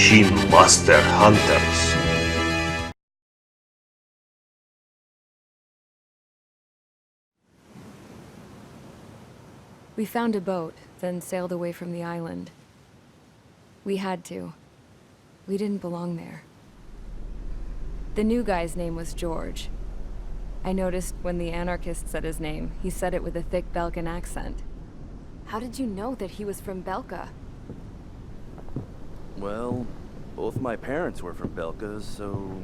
Machine Master Hunters. We found a boat, then sailed away from the island. We had to. We didn't belong there. The new guy's name was George. I noticed when the anarchist said his name, he said it with a thick Belkan accent. How did you know that he was from Belka? Well, both my parents were from Belka, so...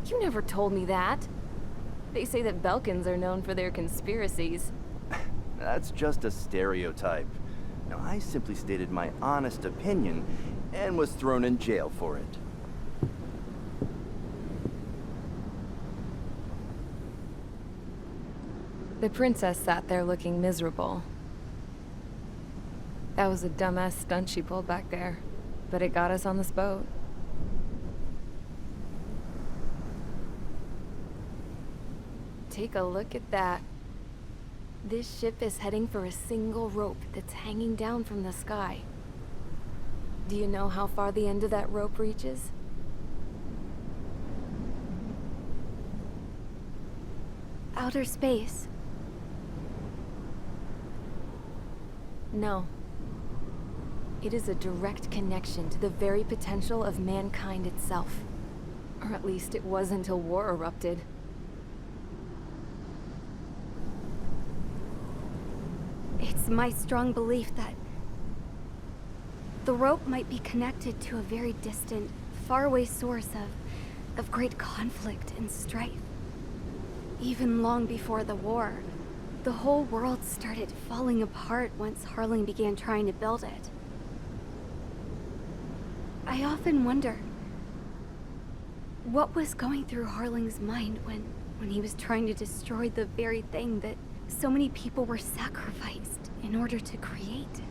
You never told me that. They say that Belkans are known for their conspiracies. That's just a stereotype. Now, I simply stated my honest opinion and was thrown in jail for it. The princess sat there looking miserable. That was a dumbass stunt she pulled back there, but it got us on this boat. Take a look at that. This ship is heading for a single rope that's hanging down from the sky. Do you know how far the end of that rope reaches? Outer space. No. It is a direct connection to the very potential of mankind itself. Or at least it was until war erupted. It's my strong belief that the rope might be connected to a very distant, faraway source of great conflict and strife. Even long before the war, the whole world started falling apart once Harling began trying to build it. I often wonder what was going through Harling's mind when he was trying to destroy the very thing that so many people were sacrificed in order to create.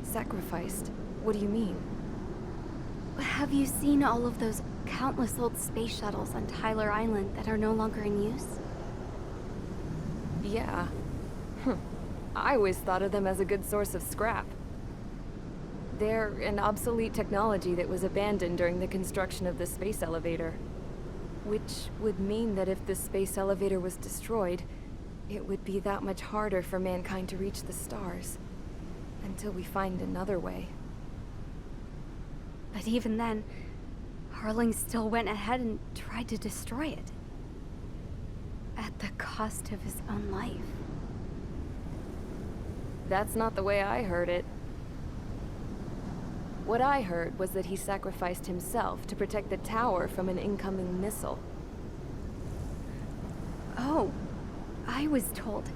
Sacrificed? What do you mean? Have you seen all of those countless old space shuttles on Tyler Island that are no longer in use? Yeah. I always thought of them as a good source of scrap. They're an obsolete technology that was abandoned during the construction of the space elevator. Which would mean that if the space elevator was destroyed, it would be that much harder for mankind to reach the stars. Until we find another way. But even then, Harling still went ahead and tried to destroy it. At the cost of his own life. That's not the way I heard it. What I heard was that he sacrificed himself to protect the tower from an incoming missile. Oh, I was told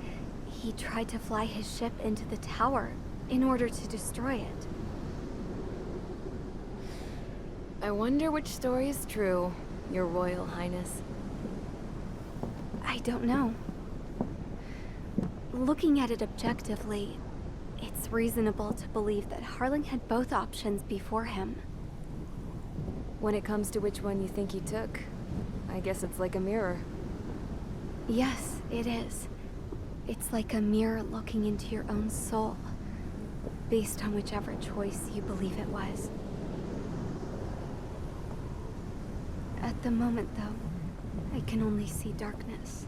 he tried to fly his ship into the tower in order to destroy it. I wonder which story is true, Your Royal Highness. I don't know. Looking at it objectively, it's reasonable to believe that Harling had both options before him. When it comes to which one you think he took, I guess it's like a mirror. Yes, it is. It's like a mirror looking into your own soul, based on whichever choice you believe it was. At the moment, though, I can only see darkness.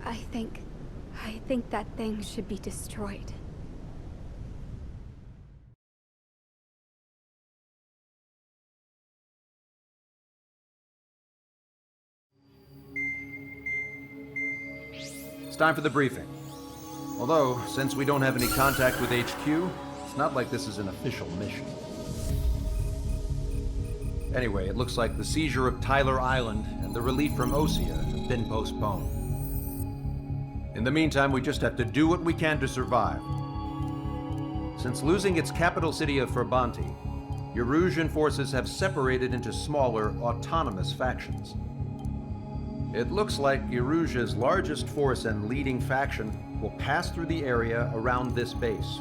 I think that thing should be destroyed. It's time for the briefing. Although, since we don't have any contact with HQ, it's not like this is an official mission. Anyway, it looks like the seizure of Tyler Island and the relief from Osea have been postponed. In the meantime, we just have to do what we can to survive. Since losing its capital city of Ferbanti, Erusian forces have separated into smaller, autonomous factions. It looks like Erusia's largest force and leading faction will pass through the area around this base.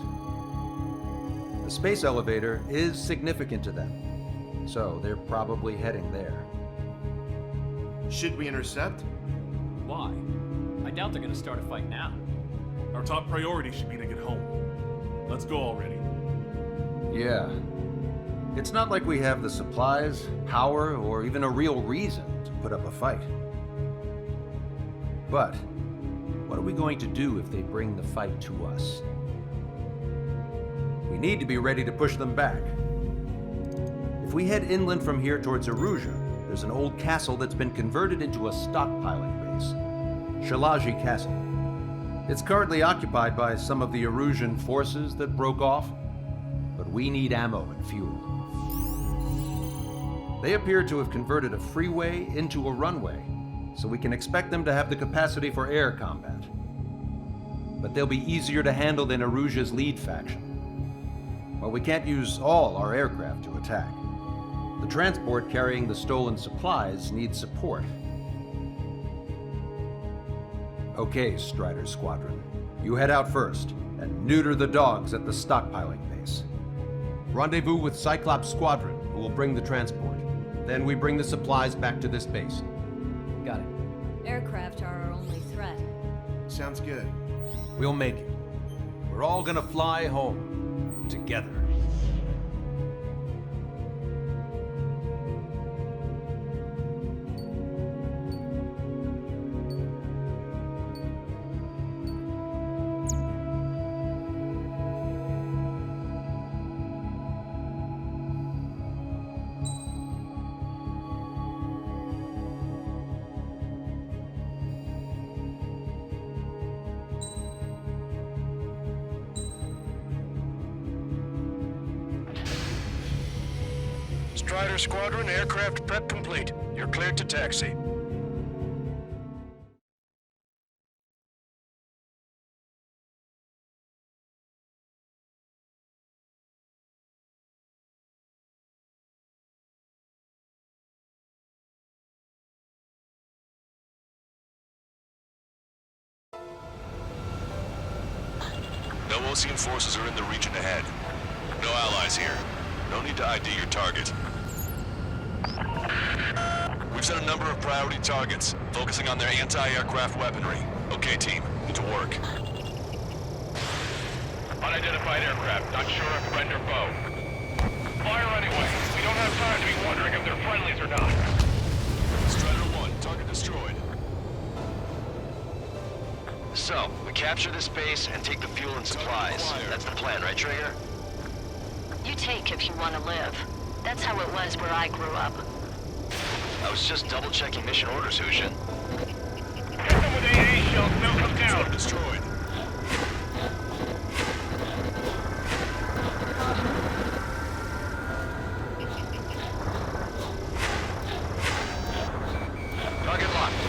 The space elevator is significant to them, so they're probably heading there. Should we intercept? Why? I doubt they're gonna start a fight now. Our top priority should be to get home. Let's go already. Yeah. It's not like we have the supplies, power, or even a real reason to put up a fight. But, what are we going to do if they bring the fight to us? We need to be ready to push them back. If we head inland from here towards Erusia, there's an old castle that's been converted into a stockpiling base. Shalaji Castle. It's currently occupied by some of the Erusian forces that broke off, but we need ammo and fuel. They appear to have converted a freeway into a runway, so we can expect them to have the capacity for air combat. But they'll be easier to handle than Erusia's lead faction. While we can't use all our aircraft to attack, the transport carrying the stolen supplies needs support. Okay, Strider Squadron. You head out first, and neuter the dogs at the stockpiling base. Rendezvous with Cyclops Squadron, who will bring the transport. Then we bring the supplies back to this base. Got it. Aircraft are our only threat. Sounds good. We'll make it. We're all gonna fly home. Together. Strider Squadron, aircraft prep complete. You're cleared to taxi. No Osean forces are in the region ahead. No allies here. No need to ID your target. We've set a number of priority targets, focusing on their anti-aircraft weaponry. Okay, team, get to work. Unidentified aircraft, not sure if friend or foe. Fire anyway. We don't have time to be wondering if they're friendlies or not. Strider 1, target destroyed. So, we capture this base and take the fuel and supplies. That's the plan, right, Trigger? You take if you want to live. That's how it was where I grew up. I was just double-checking mission orders, Hushin. Hit them with AA shells, they'll come down. Target destroyed. Target locked.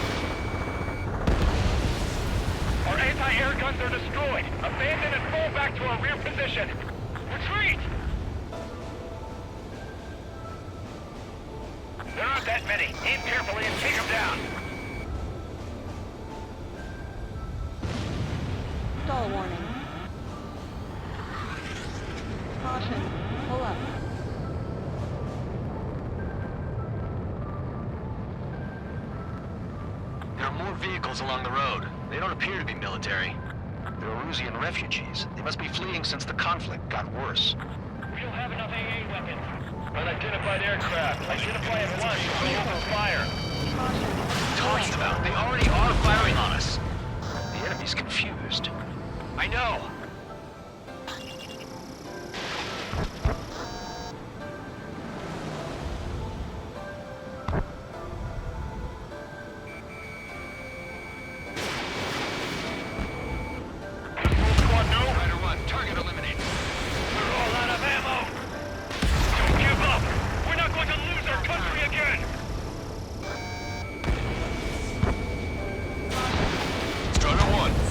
Our anti-air guns are destroyed. Abandon and fall back to our rear position. Retreat! There aren't that many. Aim carefully and take them down. Stall warning. Caution. Pull up. There are more vehicles along the road. They don't appear to be military. They're Erusian refugees. They must be fleeing since the conflict got worse. We don't have enough AA weapons. Unidentified aircraft. Identify at once. Open fire. Talking about? They already are firing on us. The enemy's confused. I know.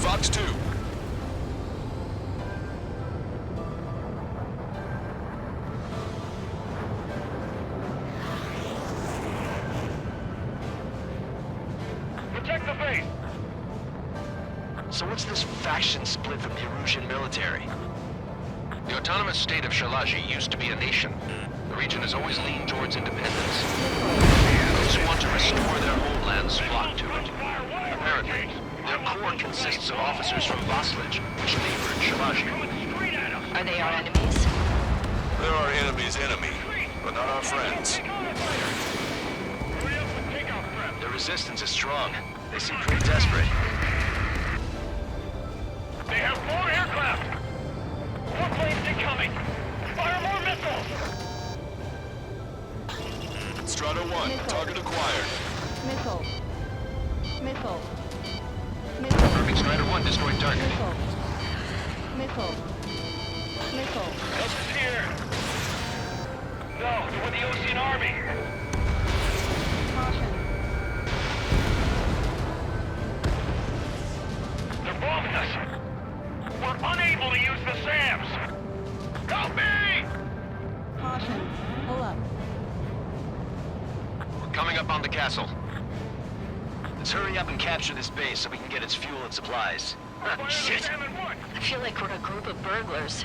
Fox 2. Protect the base! So what's this faction split from the Erusian military? The autonomous state of Shalaji used to be a nation. The region has always leaned towards independence. Those who want to restore their homelands flock to it. Apparently, their core consists of officers from Vaslij, which neighbored Shalaji. Are they our enemies? They're our enemy's enemy, but not our friends. The resistance is strong. They seem pretty desperate. They have more aircraft! More planes incoming! Fire more missiles! Strata 1, target acquired. Missile. Missile. Confirming Strider 1 destroyed target. Missile. Missile. Help is here! No, they're with the Ocean Army! Caution. They're bombing us! We're unable to use the SAMs! Help me! Caution. Pull up. We're coming up on the castle. Let's hurry up and capture this base so we can get its fuel and supplies. Shit. I feel like we're a group of burglars.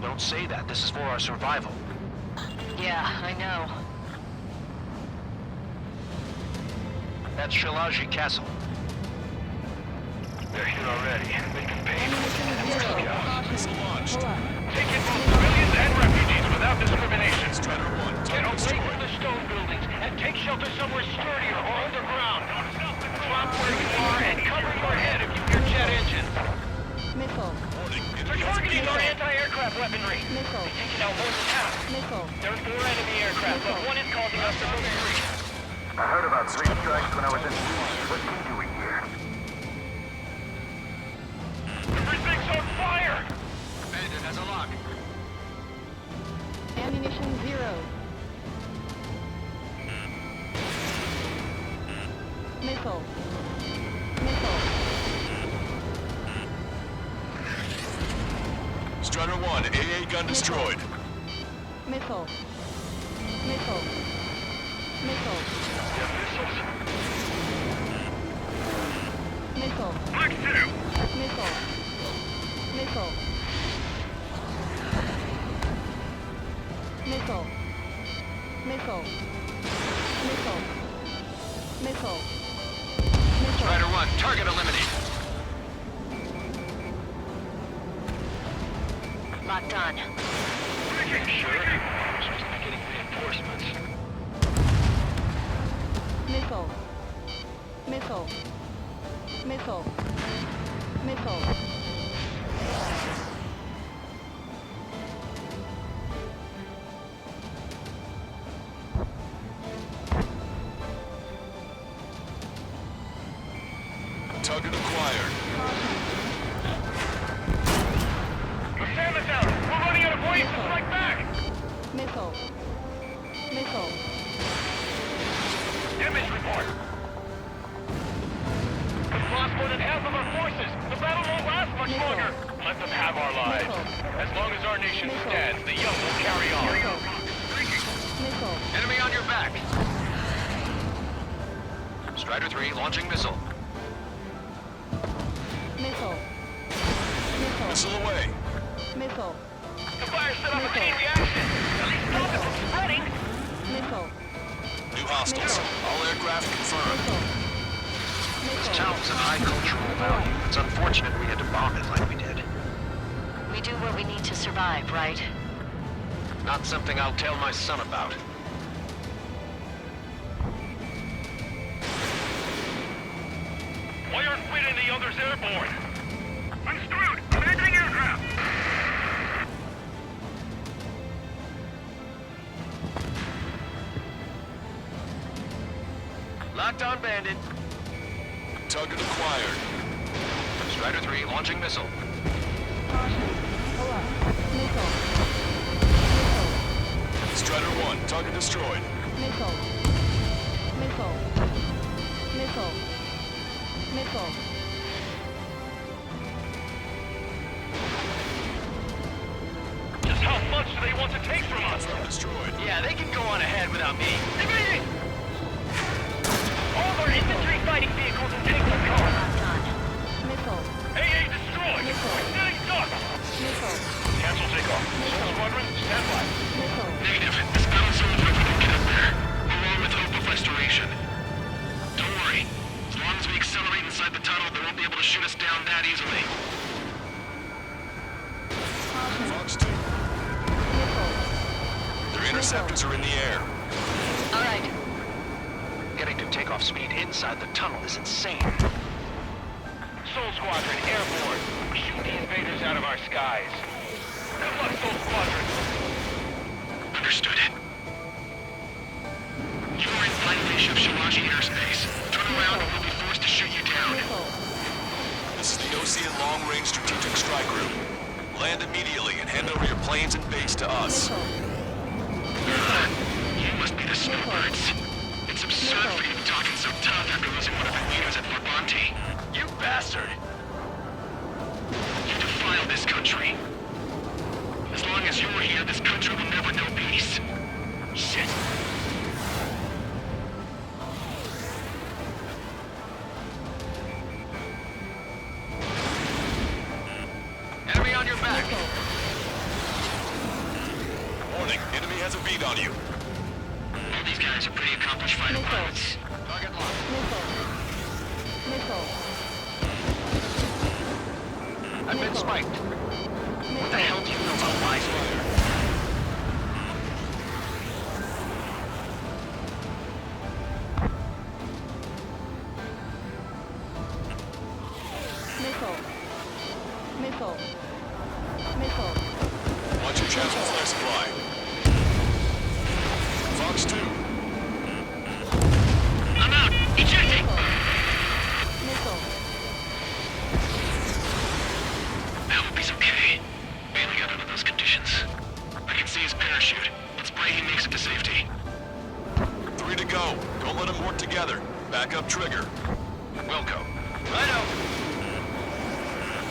Don't say that. This is for our survival. Yeah, I know. That's Shalaji Castle. They're here already. They can pay for what's in Zero. the Caution. Pull up. Taking both civilians and refugees without discrimination. Strider 1, Get target away destroyed. from the stone buildings and take shelter somewhere sturdier or underground. Drop where you are and cover your head if you hear jet engines. Missile. They're targeting our anti-aircraft weaponry. Missile. They've taken out more than half. Missile. There are 4 enemy aircraft, but one is causing us to move free. I heard about 3 strikes when I was in Sweden. What's he doing here? Everything's on fire! Bandit has a lock. Ammunition 0. Missile. Missile. Strider 1, AA gun destroyed. Missile. Missile. Missile. Missile. Black 2! Missile. Missile. Missile. Missile. Missile. Missile. Missile. Strider 1, target eliminated. Locked on. Sure. Supposed to be getting reinforcements. Missile. Missile. Missile. Missile. Target acquired. The SAM is out! We're running out of ways to strike back! Missile. Missile. Image report! We've lost more than half of our forces! The battle won't last much longer! Let them have our lives. As long as our nation stands, the young will carry on. Missile. Enemy on your back. Strider 3 launching missile. Missile. Missile. Missile away. Missile. The fire set off a chain reaction! At least stop it from spreading! Missile. New hostiles. All aircraft confirmed. This town's of high cultural value. It's unfortunate we had to bomb it like we did. We do what we need to survive, right? Not something I'll tell my son about. Why aren't Witt and the others airborne? I'm screwed! I'm entering aircraft! Locked on Bandit. Target acquired. Strider 3 launching missile. Caution. Pull up. Missile. Strider 1, target destroyed. Missile. Missile. Missile. Missile. Just how much do they want to take from us? Destroyed. Yeah, they can go on ahead without me. Division! All of our infantry fighting vehicles and tanks are gone! Locked on. Missile. AA destroyed! Missile. We're getting stuck! Missile. Cancel takeoff. Soul Squadron, stand by. Missile. Negative. This battle zone is ready to get up there, along with hope of restoration. Don't worry. As long as we accelerate inside inside the tunnel, they won't be able to shoot us down that easily. Fox 2. Their interceptors are in the air. All right. Getting to takeoff speed inside the tunnel is insane. Soul Squadron, airborne. Shoot the invaders out of our skies. Good luck, Soul Squadron. Understood. You are in violation of Shalaji airspace. Turn around or we'll be forced to shoot you down. This is the Osean Long-Range Strategic Strike Group. Land immediately and hand over your planes and base to us. You must be the snowbirds. It's absurd for you talking so tough after losing one of your leaders at Brabante. You bastard! You defile this country. As long as you're here, this country will never know peace. Shit. Enemy on your back. Warning, enemy has a beat on you. All these guys are pretty accomplished fighter pilots. Target locked. I've been spiked. What the hell do you know about live fire? Missile. Watch your chance with their supply. Fox 2. I'm out! Ejecting! Missile. I hope he's okay. Bailing out under those conditions. I can see his parachute. Let's pray he makes it to safety. 3 to go. Don't let them work together. Back up trigger. Wilco. Righto!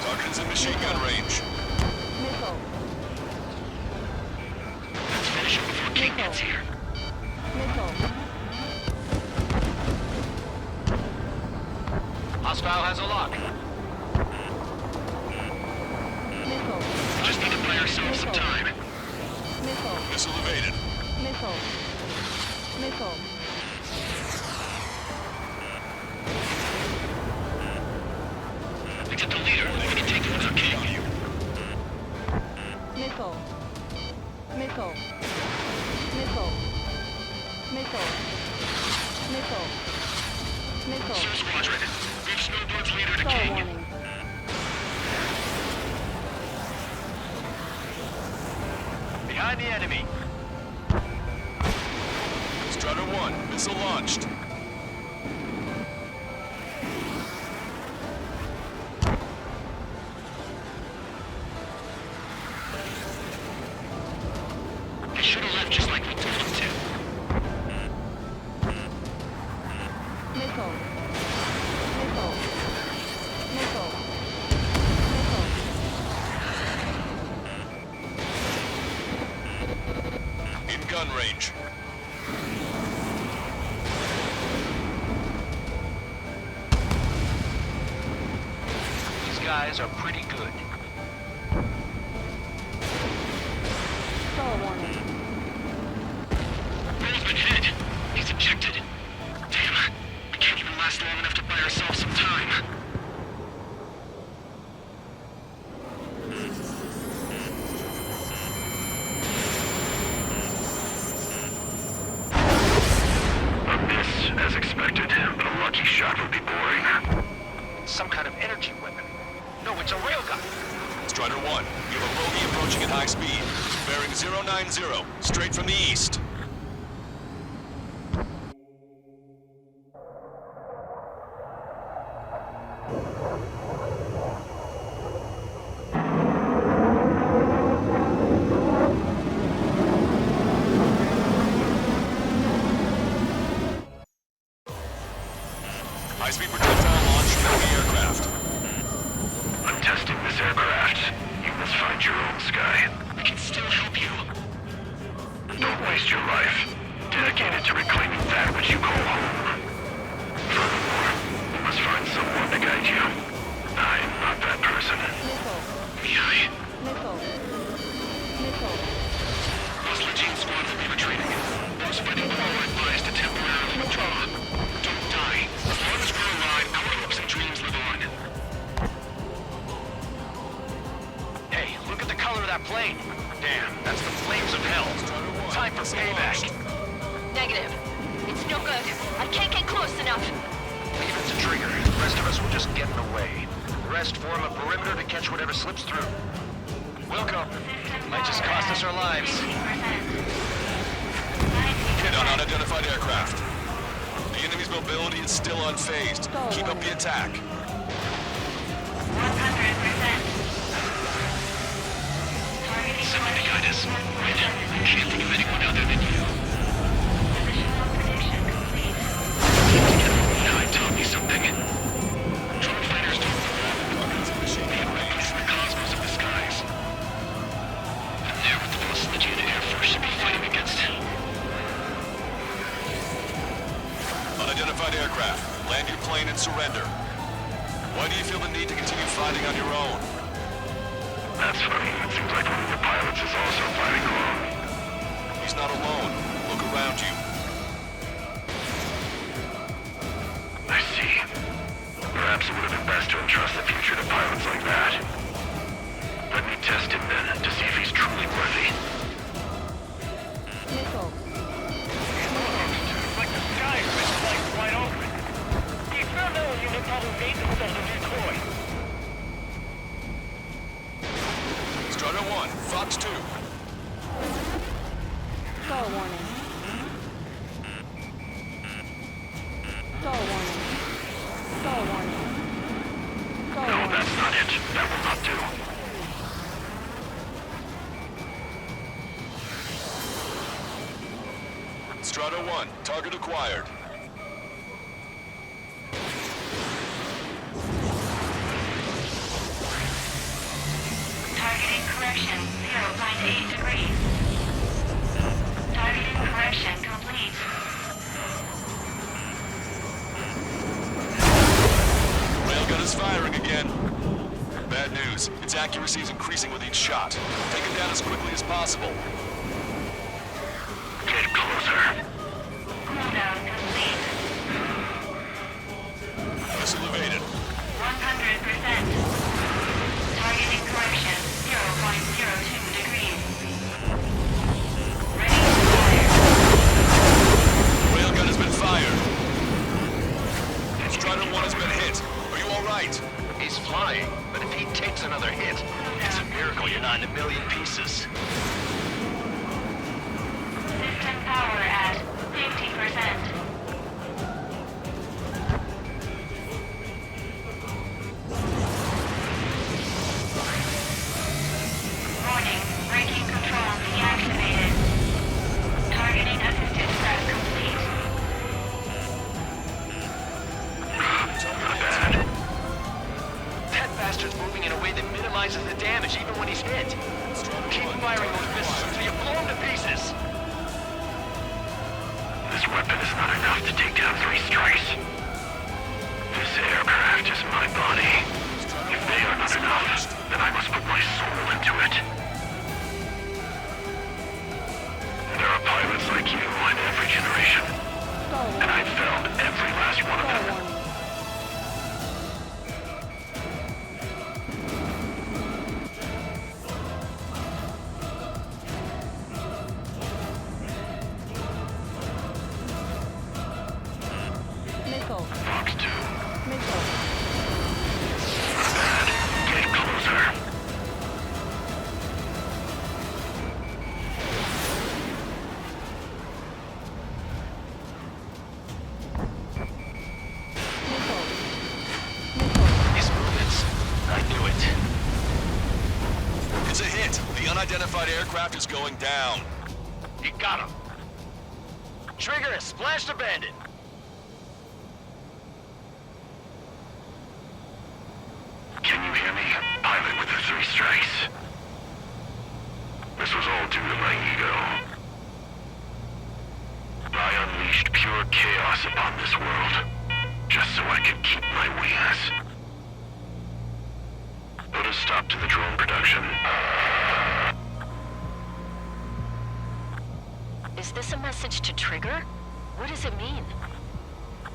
Target is in machine gun range. Missile. Let's finish him before King gets here. Missile. Hostile has a lock. Missile. Just need to buy ourselves some time. Missile. Missile evaded. Missile. Missile. Except the leader, we can take him without King. Missile. Missile. Missile. Missile. Missile. Missile. Soul Squadron, move Snowbird's leader to Star King. warning. Behind the enemy. Strider 1, missile launched. They should have left just like we told them to. Missile. Missile. Missile. Missile. In gun range. These guys are pretty good. Star warning. Roll's been hit. He's ejected. Damn. We can't even last long enough to buy ourselves some time. A miss, as expected, but a lucky shot would be boring. Some kind of energy weapon. No, it's a railgun. Strider 1, you have a bogey approaching at high speed. Bearing 090, straight from the east. High-speed projectile launch from the aircraft. I'm testing this aircraft. You must find your own sky. We can still help you. Don't waste your life. Dedicated to reclaiming that which you call home. Furthermore, you must find someone to guide you. I am not that person. Missile. Mihai, Missile. Missile. those Legion squad will be retreating. Those fighting below are advised to temporarily withdraw. Don't die. As long as we're alive, our hopes and dreams live can. That's the flames of hell. Time for payback. Negative. It's no good. I can't get close enough. Leave it to Trigger. The rest of us will just get in the way. The rest form a perimeter to catch whatever slips through. Welcome. Might just cost us our lives. Hit on unidentified aircraft. The enemy's mobility is still unfazed. Keep up the attack. 100%. Somebody guide us. Wait, I can't think of anyone other than you. Now it taught me something. Drone fighters don't it's the cosmos of the skies. And they're what the most legit Air Force should be fighting against. Unidentified aircraft. Land your plane and surrender. Why do you feel the need to continue fighting on your own? That's funny. It seems like one of the pilots is also fighting alone. He's not alone. Look around you. I see. Perhaps it would have been best to entrust the future to pilots like that. Let me test him then, to see if he's truly worthy. Missile. It's like the sky is misplaced wide open. The experimental unit probably made themselves a decoy. Strider 1, Fox 2. Stall warning. Stall warning. Stall warning. Stall No, warning. that's not it. That will not do. Strider 1, target acquired. Targeting correction, 0.8 degrees. Targeting correction complete. Railgun is firing again. Bad news. Its accuracy is increasing with each shot. Take it down as quickly as possible. Get closer. Cooldown complete. Missile evaded. 100%. Targeting correction, 0.02 degrees. Ready to fire. Railgun has been fired. Strider 1 has been hit. Are you alright? He's flying, but if he takes another hit, it's a miracle you're not in a million pieces. System power at 50%. Warning, braking control deactivated. Targeting assisted prep complete. Not bad. That bastard's moving in a way that minimizes the damage even when he's hit. Keep firing those missiles until you blow him to pieces. This weapon is not enough to take down 3 strikes. This aircraft is my body. If they are not enough, then I must put my soul into it. There are pilots like you in every generation, Stall and warning. I've found every last one of Stall them. warning. Missile. Fox 2. Missile. Bad. Get closer. Missile. These movements. I knew it. It's a hit. The unidentified aircraft is going down. You got him. Trigger has splashed a bandit. Can you hear me? Pilot with the 3 strikes. This was all due to my ego. I unleashed pure chaos upon this world, just so I could keep my wings. Put a stop to the drone production. Is this a message to Trigger? What does it mean?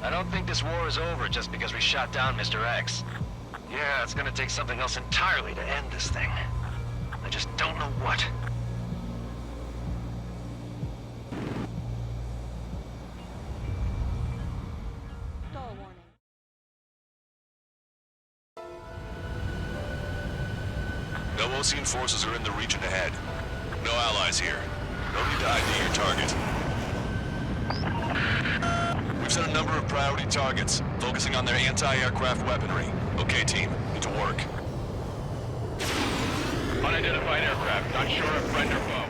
I don't think this war is over just because we shot down Mr. X. Yeah, it's gonna take something else entirely to end this thing. I just don't know what. Osean forces are in the region ahead. No allies here. No need to ID your target. We've set a number of priority targets, focusing on their anti-aircraft weaponry. Okay, team, get to work. Unidentified aircraft, not sure if friend or foe.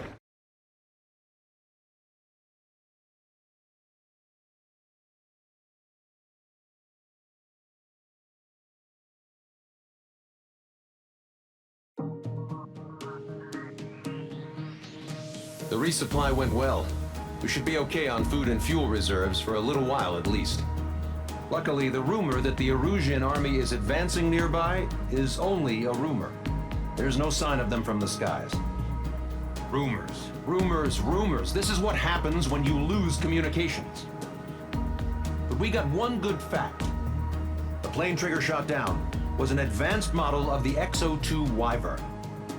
The resupply went well. We should be okay on food and fuel reserves for a little while at least. Luckily, the rumor that the Erusian army is advancing nearby is only a rumor. There's no sign of them from the skies. Rumors, rumors, rumors. This is what happens when you lose communications. But we got one good fact. The plane Trigger shot down was an advanced model of the X-02 Wyvern.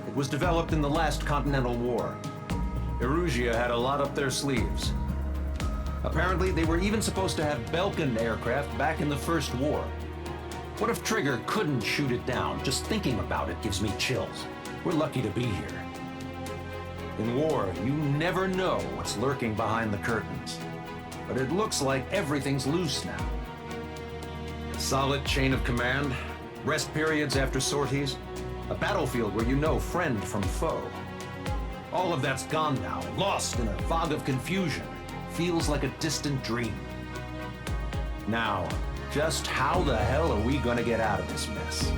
It was developed in the last Continental War. Erusia had a lot up their sleeves. Apparently, they were even supposed to have Belkin aircraft back in the First War. What if Trigger couldn't shoot it down? Just thinking about it gives me chills. We're lucky to be here. In war, you never know what's lurking behind the curtains. But it looks like everything's loose now. A solid chain of command, rest periods after sorties, a battlefield where you know friend from foe. All of that's gone now, lost in a fog of confusion. Feels like a distant dream. Now, just how the hell are we gonna get out of this mess?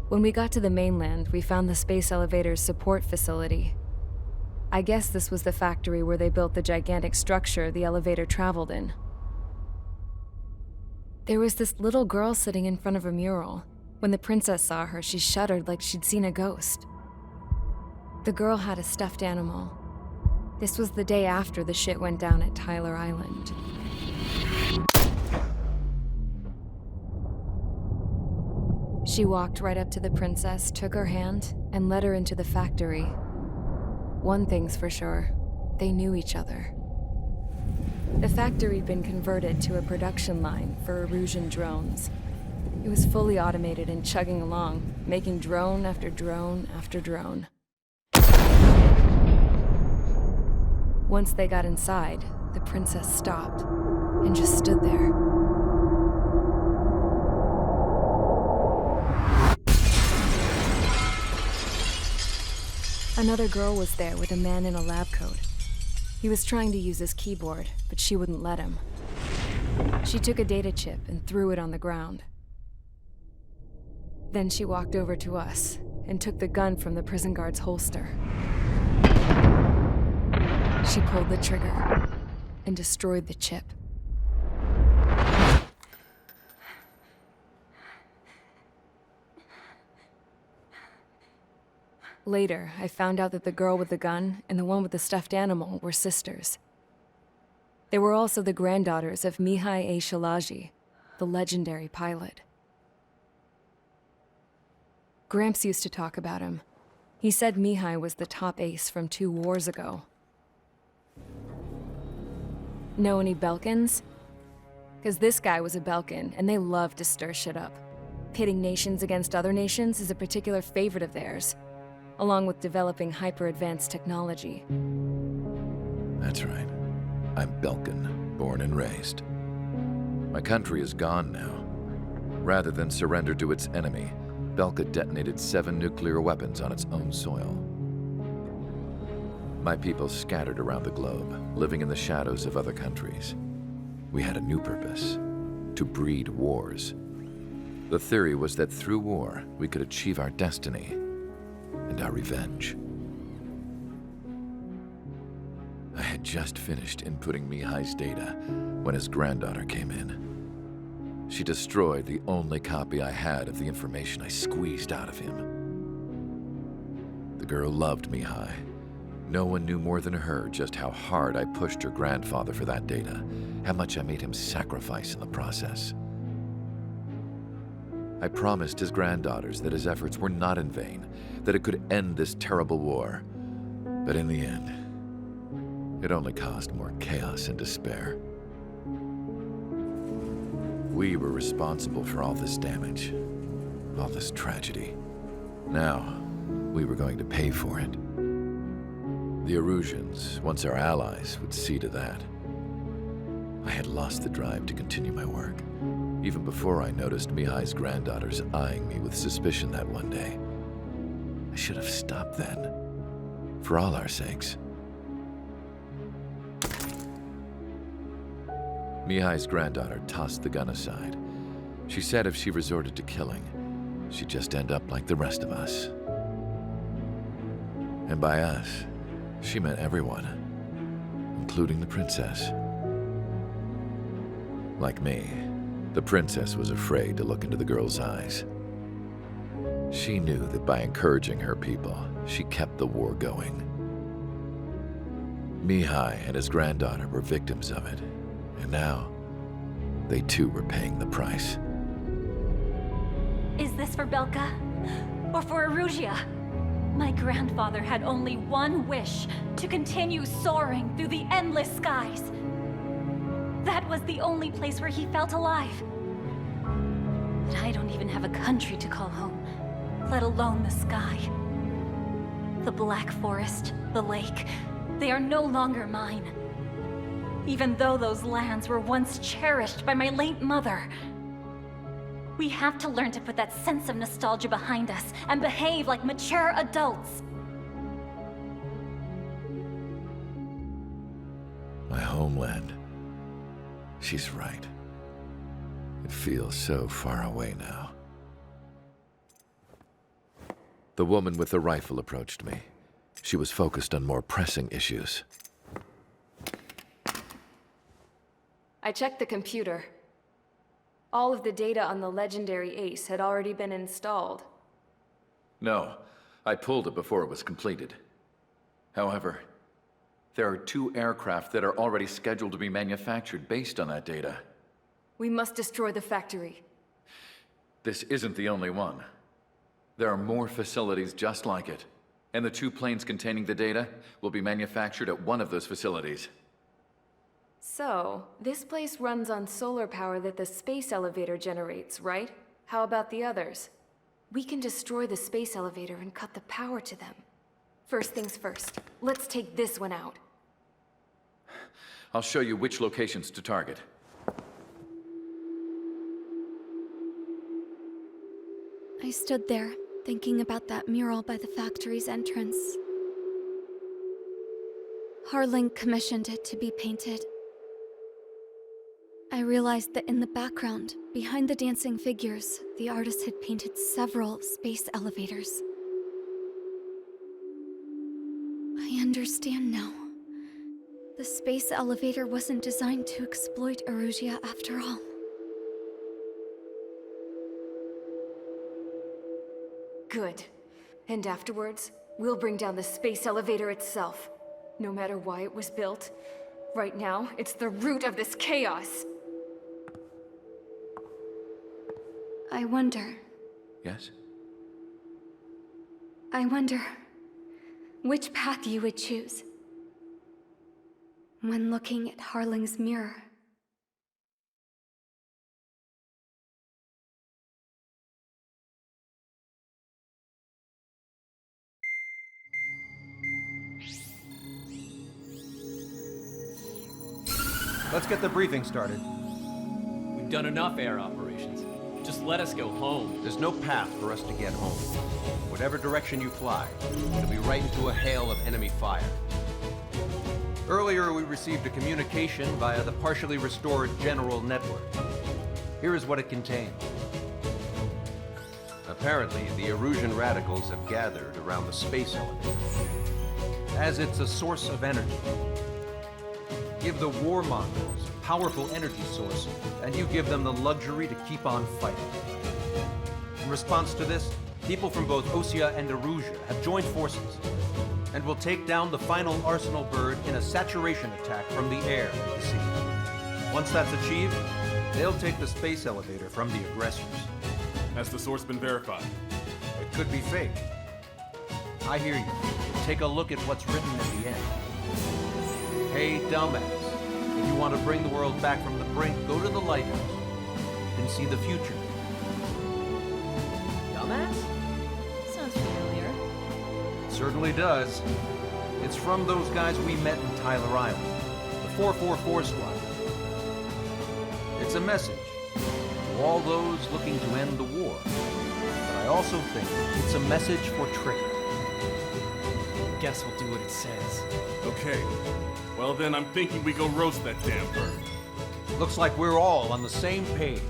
When we got to the mainland, we found the space elevator's support facility. I guess this was the factory where they built the gigantic structure the elevator traveled in. There was this little girl sitting in front of a mural. When the princess saw her, she shuddered like she'd seen a ghost. The girl had a stuffed animal. This was the day after the shit went down at Tyler Island. She walked right up to the princess, took her hand, and led her into the factory. One thing's for sure, they knew each other. The factory'd been converted to a production line for Erusian drones. It was fully automated and chugging along, making drone after drone after drone. Once they got inside, the princess stopped and just stood there. Another girl was there with a man in a lab coat. He was trying to use his keyboard, but she wouldn't let him. She took a data chip and threw it on the ground. Then she walked over to us and took the gun from the prison guard's holster. She pulled the trigger and destroyed the chip. Later, I found out that the girl with the gun and the one with the stuffed animal were sisters. They were also the granddaughters of Mihai A. Shalaji, the legendary pilot. Gramps used to talk about him. He said Mihai was the top ace from 2 wars ago. Know any Belkins? Because this guy was a Belkin, and they love to stir shit up. Pitting nations against other nations is a particular favorite of theirs, along with developing hyper-advanced technology. That's right. I'm Belkin, born and raised. My country is gone now. Rather than surrender to its enemy, Belka detonated 7 nuclear weapons on its own soil. My people scattered around the globe, living in the shadows of other countries. We had a new purpose: to breed wars. The theory was that through war, we could achieve our destiny and our revenge. I had just finished inputting Mihai's data when his granddaughter came in. She destroyed the only copy I had of the information I squeezed out of him. The girl loved Mihai, No one knew more than her just how hard I pushed her grandfather for that data, how much I made him sacrifice in the process. I promised his granddaughters that his efforts were not in vain, that it could end this terrible war. But in the end, it only caused more chaos and despair. We were responsible for all this damage, all this tragedy. Now, we were going to pay for it. The Erusians, once our allies, would see to that. I had lost the drive to continue my work, even before I noticed Mihai's granddaughters eyeing me with suspicion that one day. I should have stopped then, for all our sakes. Mihai's granddaughter tossed the gun aside. She said if she resorted to killing, she'd just end up like the rest of us. And by us, she meant everyone, including the princess. Like me, the princess was afraid to look into the girl's eyes. She knew that by encouraging her people, she kept the war going. Mihai and his granddaughter were victims of it, and now, they too were paying the price. Is this for Belka? Or for Erusea? My grandfather had only one wish, to continue soaring through the endless skies. That was the only place where he felt alive. But I don't even have a country to call home, let alone the sky. The Black Forest, the lake, they are no longer mine. Even though those lands were once cherished by my late mother. We have to learn to put that sense of nostalgia behind us and behave like mature adults. My homeland. She's right. It feels so far away now. The woman with the rifle approached me. She was focused on more pressing issues. I checked the computer. All of the data on the legendary Ace had already been installed. No, I pulled it before it was completed. However, there are 2 aircraft that are already scheduled to be manufactured based on that data. We must destroy the factory. This isn't the only one. There are more facilities just like it, and the 2 planes containing the data will be manufactured at one of those facilities. So, this place runs on solar power that the space elevator generates, right? How about the others? We can destroy the space elevator and cut the power to them. First things first, let's take this one out. I'll show you which locations to target. I stood there, thinking about that mural by the factory's entrance. Harling commissioned it to be painted. I realized that in the background, behind the dancing figures, the artist had painted several space elevators. I understand now. The space elevator wasn't designed to exploit Erusea after all. Good. And afterwards, we'll bring down the space elevator itself. No matter why it was built, right now, it's the root of this chaos. I wonder. Yes? I wonder which path you would choose when looking at Harling's mirror. Let's get the briefing started. We've done enough air operations. Just let us go home. There's no path for us to get home. Whatever direction you fly, it'll be right into a hail of enemy fire. Earlier, we received a communication via the partially restored general network. Here is what it contained. Apparently, the Erusian radicals have gathered around the space elevator, as it's a source of energy. Give the warmongers a powerful energy source, and you give them the luxury to keep on fighting. In response to this, people from both Osea and Erusea have joined forces. and we'll take down the final Arsenal bird in a saturation attack from the air, you see. Once that's achieved, they'll take the space elevator from the aggressors. Has the source been verified? It could be fake. I hear you. Take a look at what's written at the end. Hey, dumbass. If you want to bring the world back from the brink, go to the lighthouse and see the future. Dumbass? Sounds familiar. It certainly does. It's from those guys we met in Tyler Island, the 444 squad. It's a message to all those looking to end the war. But I also think it's a message for Trigger. Guess we'll do what it says. Okay. Well then, I'm thinking we go roast that damn bird. Looks like we're all on the same page.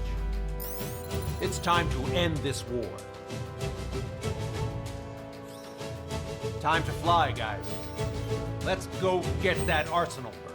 It's time to end this war. Time to fly, guys. Let's go get that Arsenal bird.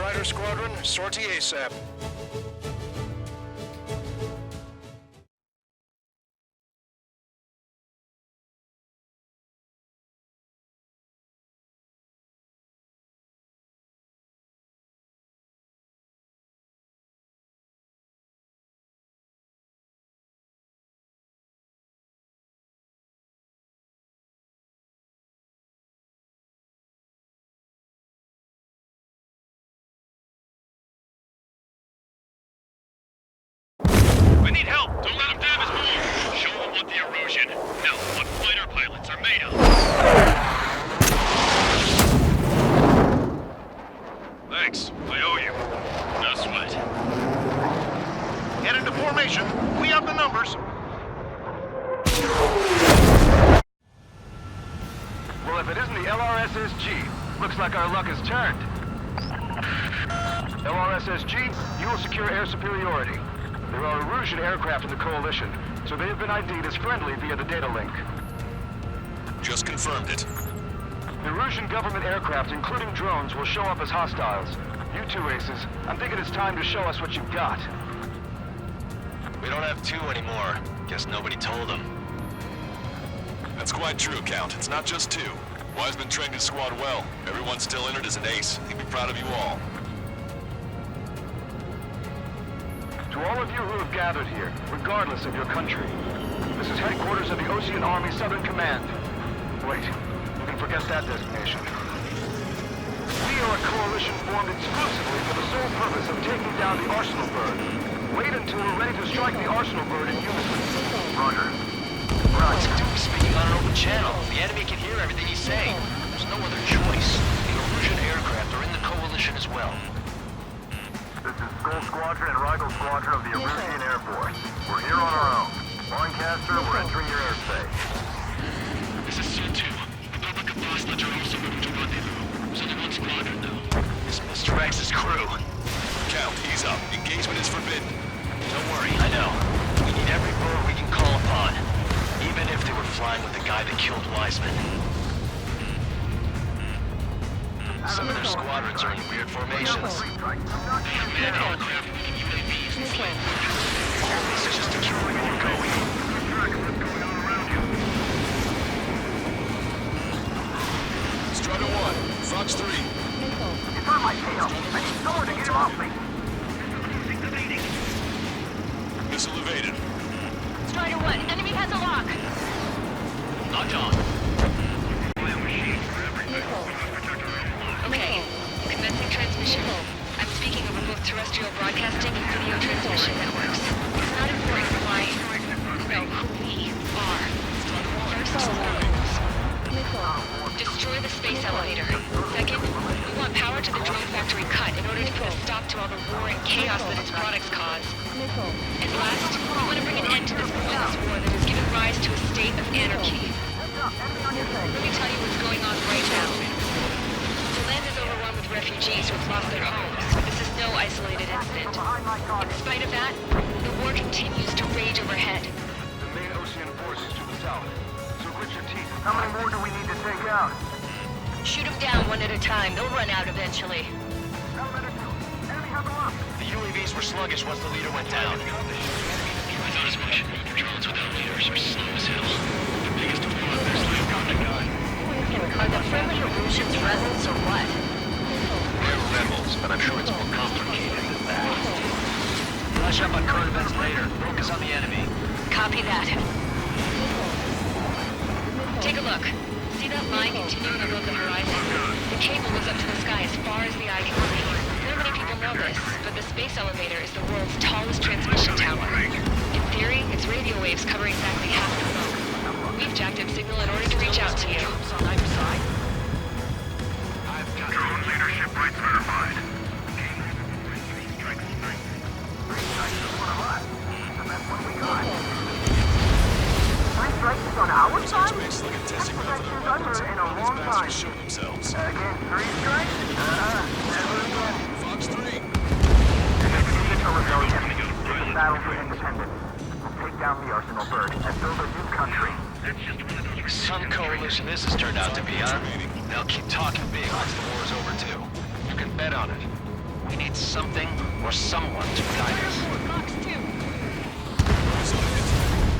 Strider Squadron, sortie ASAP. We need help! Don't let them damage more! Show them what the erosion, no, what fighter pilots are made of! Thanks, I owe you. No sweat. Head into formation. We have the numbers. Well, if it isn't the LRSSG, looks like our luck has turned. LRSSG, you will secure air superiority. There are Erusian aircraft in the Coalition, so they have been ID'd as friendly via the data link. Just confirmed it. The Erusian government aircraft, including drones, will show up as hostiles. You two aces, I'm thinking it's time to show us what you've got. We don't have two anymore. Guess nobody told them. That's quite true, Count. It's not just two. Wiseman trained his squad well. Everyone's still entered as an ace. He'd be proud of you all. To all of you who have gathered here, regardless of your country, this is headquarters of the Ocean Army Southern Command. Wait, you can forget that designation. We are a coalition formed exclusively for the sole purpose of taking down the Arsenal Bird. Wait until we're ready to strike the Arsenal Bird in unison. Roger. Right, dude, speaking on an open channel. The enemy can hear everything he's saying. There's no other choice. The Erusian aircraft are in the coalition as well. This is Skull Squadron and Rigel Squadron of the Erusian Air Force. We're here on our own. Lancaster, we're entering your airspace. This is C2. Republic of Bosnia are also moving to rendezvous. There's only one squadron now. This Mr. X's crew. Count, ease up. Engagement is forbidden. Don't worry, I know. We need every bird we can call upon. Even if they were flying with the guy that killed Wiseman. Some of their squadrons are in weird formations. They have manned aircraft moving UAVs and flying. This is just to keep the war going. Strider 1, Fox 3. It's on my tail. I need someone to get him off me. Missile evaded. Strider 1, enemy has a lock. Knocked on. Okay, commencing transmission. I'm speaking over both terrestrial broadcasting and video transmission networks. It's not important why, no, who we are. First, destroy the space elevator. Second, we want power to the drone factory cut in order to put a stop to all the war and chaos that its products cause. And last, we want to bring an end to this pointless war that has given rise to a state of anarchy. Let me tell you what's going on right now. The land is overrun with refugees who have lost their homes. This is no isolated incident. In spite of that, the war continues to rage overhead. The main ocean force is to the south. So grit your teeth. How many more do we need to take out? Shoot them down one at a time. They'll run out eventually. The UAVs were sluggish once the leader went down. I thought as much. Drones without leaders are slow as hell. The biggest of all, there's like gun to gun. Are the friendly Erusians rebels or what? They're rebels, but I'm sure it's more complicated than that. Flash up on current events later. Focus on the enemy. Copy that. Take a look. See that line continuing above the horizon? The cable goes up to the sky as far as the eye can see. Not many people know this, but the space elevator is the world's tallest transmission tower. In theory, its radio waves cover exactly half the globe. We've jacked its signal in order to reach out to you. Drone leadership rights verified. Strikes on our side? Space like a testing ground for their That's weapons. in a long These time. bastards show themselves. Again, 3 strikes? Never again. Fox 3. Signal rebellion. It's a battle for independence. We'll take down the Arsenal Bird and build a new country. Some coalition this has turned out to be, huh? They'll keep talking big once the war is over, too. You can bet on it. We need something or someone to guide us.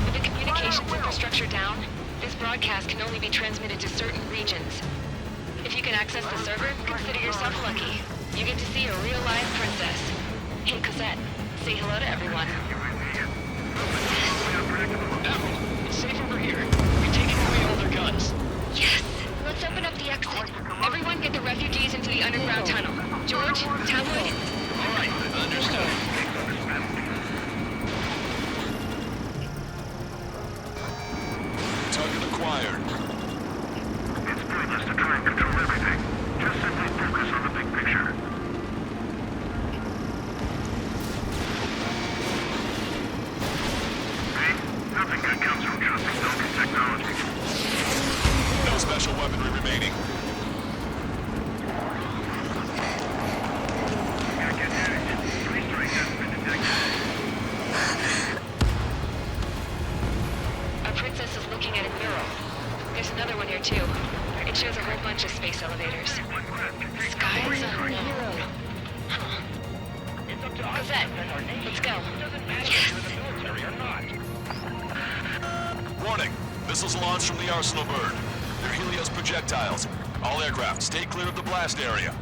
With the communications infrastructure down, this broadcast can only be transmitted to certain regions. If you can access the server, consider yourself lucky. You get to see a real live princess. Hey, Cosette, say hello to everyone. It's safe over here. We've taken away all their guns. Yes! Let's open up the exit. Everyone get the refugees into the underground tunnel. George, Tabloid? All right, understood. Target acquired. It's pointless to try and control everything. Just simply focus on the big picture. See? Nothing good comes from trusting Vulcan technology. No special weaponry remaining. Gotta get damaged. Three strikes hasn't been detected. Our princess is looking at a mural. There's another one here too. It shows a whole bunch of space elevators. Skies unknown. Huh. Cosette, let's go. Yes! Warning. Missiles launched from the Arsenal bird. They're Helios projectiles. All aircraft, stay clear of the blast area.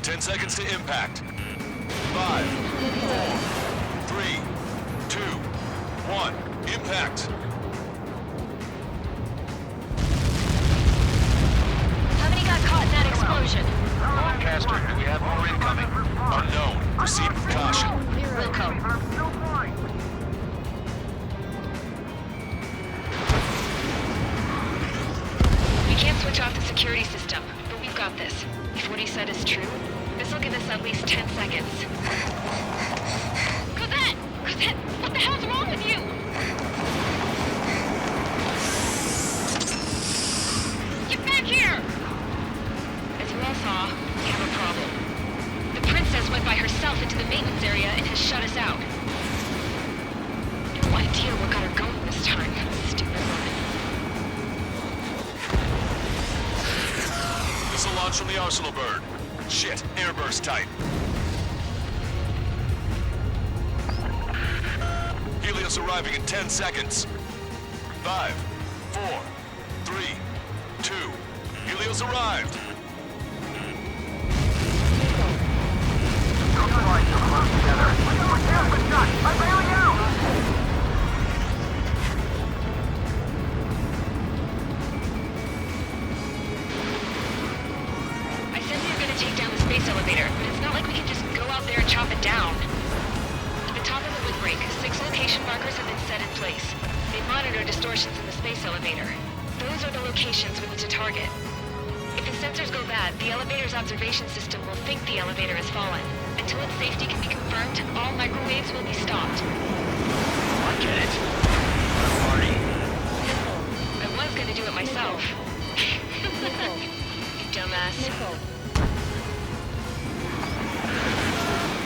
10 seconds to impact. 5, 4, 3, 2, 1. Impact. How many got caught in that explosion? Lancaster, do we have more incoming? Unknown. Proceed with caution. Wilco. We can't switch off the security system, but we've got this. If what he said is true, this will give us at least 10 seconds. Cosette! Cosette, what the hell's wrong with you? Get back here! As you all saw, we have a problem. The princess went by herself into the maintenance area and has shut us out. No idea what got her going this time. Stupid woman. Missile launch from the Arsenal bird. Shit, airburst type. Helios arriving in 10 seconds. 5, 4, 3, 2. Helios arrived. I said we were gonna take down the space elevator, but it's not like we can just go out there and chop it down. At the top of the windbreak, 6 location markers have been set in place. They monitor distortions in the space elevator. Those are the locations we need to target. If the sensors go bad, the elevator's observation system will think the elevator has fallen. Until its safety can be confirmed, all microwaves will be stopped. I get it. Party. I was gonna do it myself. You dumbass.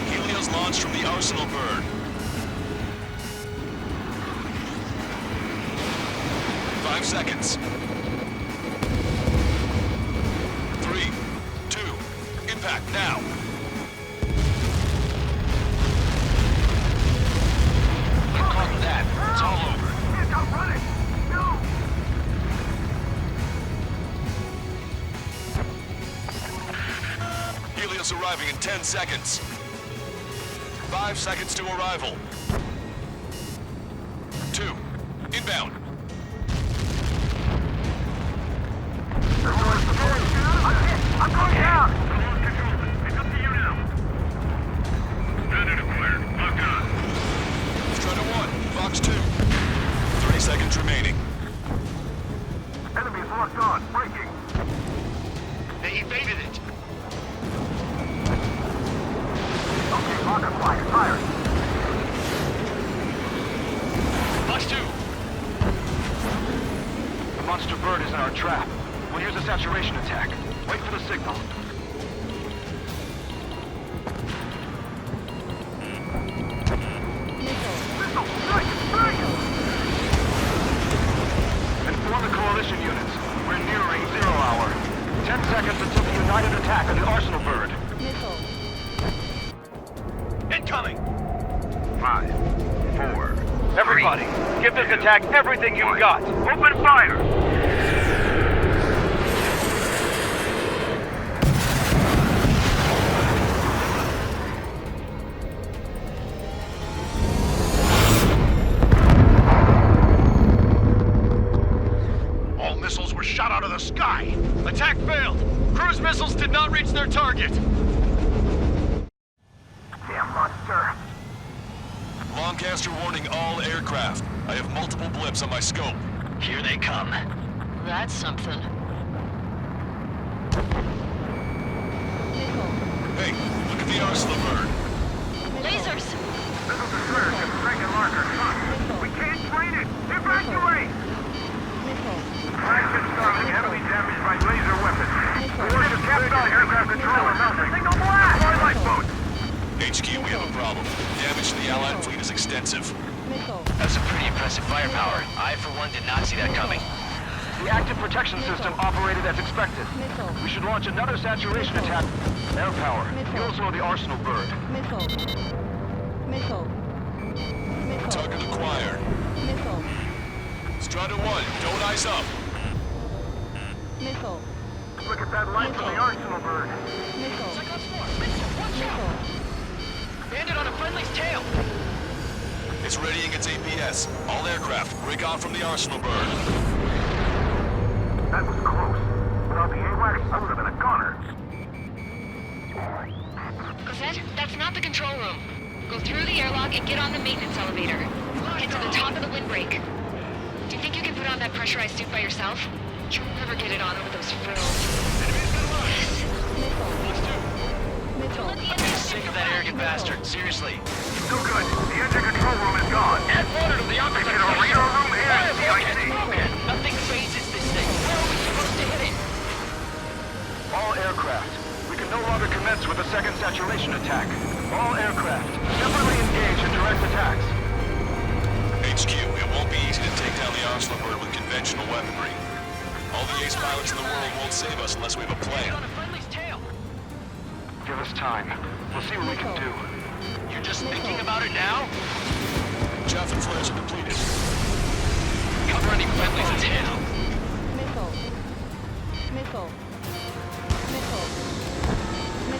Helios launched from the Arsenal bird. 5 seconds. 3, 2, impact now. Get caught in that. It's all over. Helios arriving in 10 seconds. 5 seconds to arrival. 2, inbound. I'm going down! It's up to you now. Bandit acquired. Locked on. Strider 1, Fox 2. 30 seconds remaining. Enemies locked on. Breaking. They evaded it. Okay, lock acquired. Fired. Fox 2. The monster bird is in our trap. We'll use a saturation attack. Wait for the signal. Inform the coalition units. We're nearing 0 hour. 10 seconds. Everybody, give this attack everything you've got. Open fire! All missiles were shot out of the sky. Attack failed. Cruise missiles did not reach their target. Damn monster. Lancaster warning all aircraft. I have multiple blips on my scope. Here they come. That's something. Hey, look at the arsenal bird. Lasers! This is the surge of Dragon Larker. We can't train it! Evacuate! Action starting. Enemy damaged by laser weapons. Force of captain aircraft control and mount the signal blast! Deploy lifeboats! HQ, we have a problem. Damage to the Allied fleet is extensive. That's some pretty impressive firepower. I, for one, did not see that coming. The active protection system operated as expected. We should launch another saturation attack. Air power. You also know the arsenal bird. Target acquired. Strata 1, don't ice up. Look at that light from the arsenal bird. Cyclops 4, watch out! Bandit on a friendly's tail! It's readying its APS. All aircraft, break off from the arsenal bird. That was close. Without the AWACS, I would have been a goner. Cosette, that's not the control room. Go through the airlock and get on the maintenance elevator. Get to the top of the windbreak. Do you think you can put on that pressurized suit by yourself? You'll never get it on over those frills. I'm sick of that arrogant bastard, seriously. No good. The engine control room is gone. Add water to the opposite Get a radar room here at CIC. Nothing phases this thing. Where are we supposed to hit it? All aircraft. We can no longer commence with a second saturation attack. All aircraft, separately engage in direct attacks. HQ, it won't be easy to take down the arsenal bird with conventional weaponry. All the ace pilots in the world won't save us unless we have a plan. On a friendly's tail. Give us time. We'll see what we can do. You're just thinking about it now? Chaff and flares are depleted. Cover any friendlies at hand.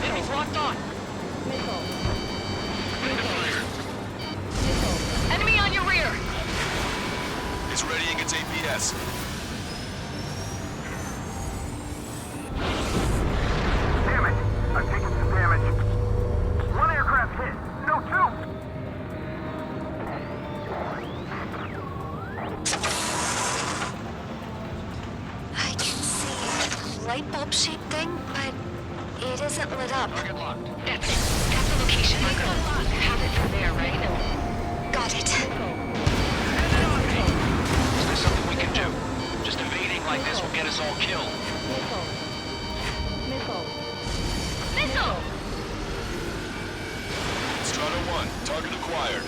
Enemies locked on. Enemy on your rear! It's readying its APS. Damn it! I've taken some damage. One aircraft hit. No, two! I can see a light bulb shaped thing, but it isn't lit up. Target locked. That's it. That's the location. You have it from there, right? Got it. Is there something we can do? Just evading like this will get us all killed. Missile! Strata 1, target acquired.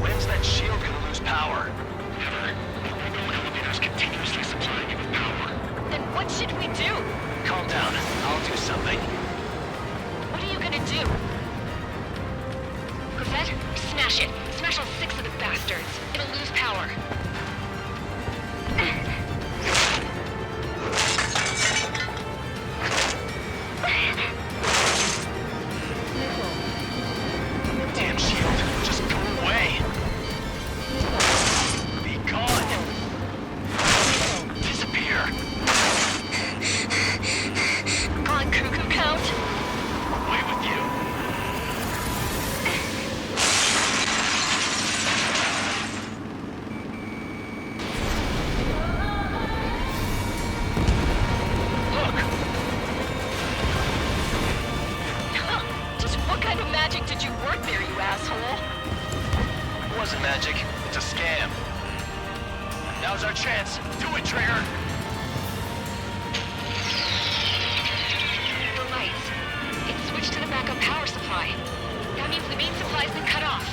When's that shield gonna lose power? Never. The elevator's continuously supplying you with power. Then what should we do? Calm down. I'll do something. What are you gonna do? Cosette, smash it. Smash all 6 of the bastards. It'll lose power. Damn shield. Just go away. Be gone. Disappear. On cuckoo count. Away with you. Look. Just what kind of magic did you work there, you asshole? It wasn't magic. It's a scam. Now's our chance. Do it, Trigger. The lights. It switched to the backup power supply. That means the main supply's been cut off.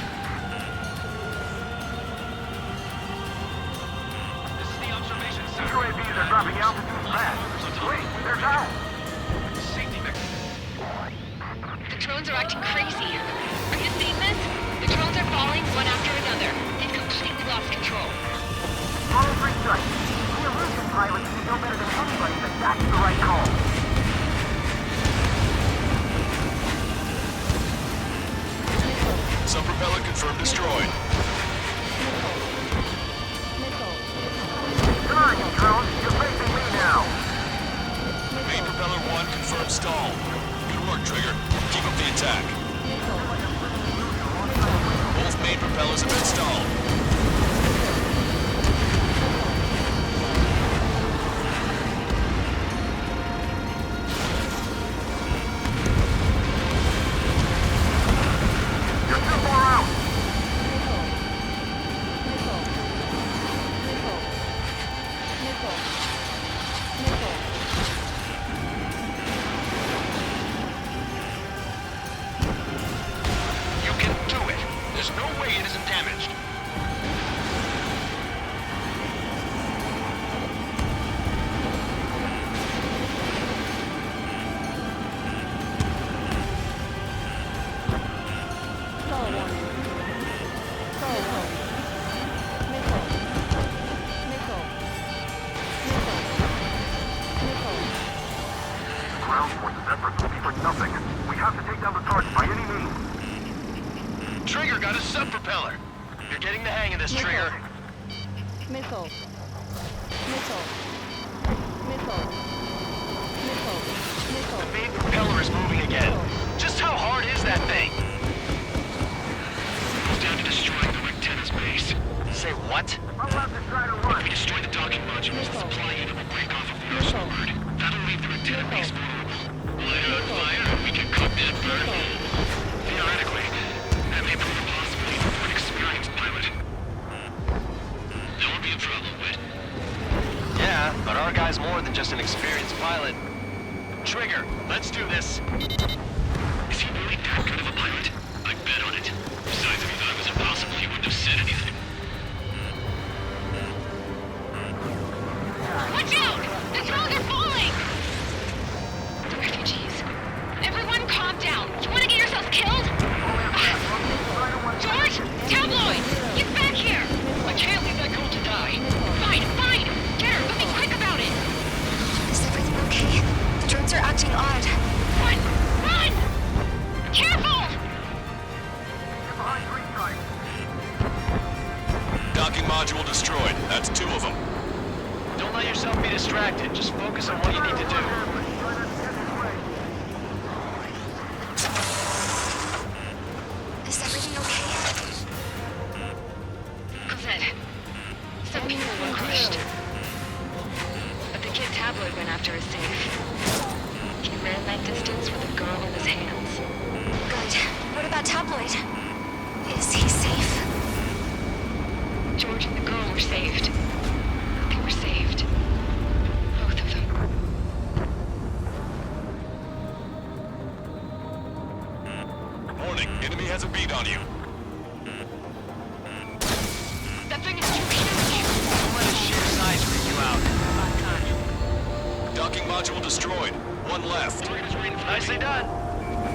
This is the observation center. UAVs are dropping altitude fast. Wait, there's Owl. Safety vector. The drones are acting crazy. Are you seeing this? The drones are falling one after another. They've completely lost control. All three strikes. The illusion pilots know better than anybody that that's the right call. Some propeller confirmed destroyed. Come on, you drones. You're facing me now. Main propeller 1 confirmed stalled. Good work, Trigger. Keep up the attack. Both main propellers have been stalled. Trigger got a sub-propeller. You're getting the hang of this, Trigger. Missile. Missile. Missile. Missile. Missile. The main propeller is moving again. Just how hard is that thing? It's down to destroying the Rectenna's base. Say what? I'm about to try to run. If we destroy the docking modules, the supply unit will break off of the Arsenal bird. That'll leave the Rectenna base vulnerable. Light it on fire and we can cook that bird. Theoretically, that may prove a possibility for an experienced pilot. That would be a problem, Whit. Yeah, but our guy's more than just an experienced pilot. Trigger, let's do this. Is he really that good of a pilot? I'd bet on it. Besides, if he thought it was impossible, he wouldn't have said anything. Watch out! The drones are falling! The refugees. Everyone calm down. You want to get yourselves killed? George! Tabloid! Get back here! I can't leave that girl to die. Fine, fine! Get her, but be quick about it! Is everything okay? The drones are acting odd. Run! Run! Careful! Docking module destroyed. That's 2 of them. Don't let yourself be distracted. Just focus on what you need to do. Is everything okay? Cosette, some people were crushed. But the kid Tabloid went after his safe. He ran that distance with a girl in his hands. Good. What about Tabloid? Is he safe? George and the girl were saved. They were saved. Both of them. Warning, enemy has a bead on you. That thing is too huge! Don't let its sheer size freak you out. Not time. Docking module destroyed. 1 left. Nicely done.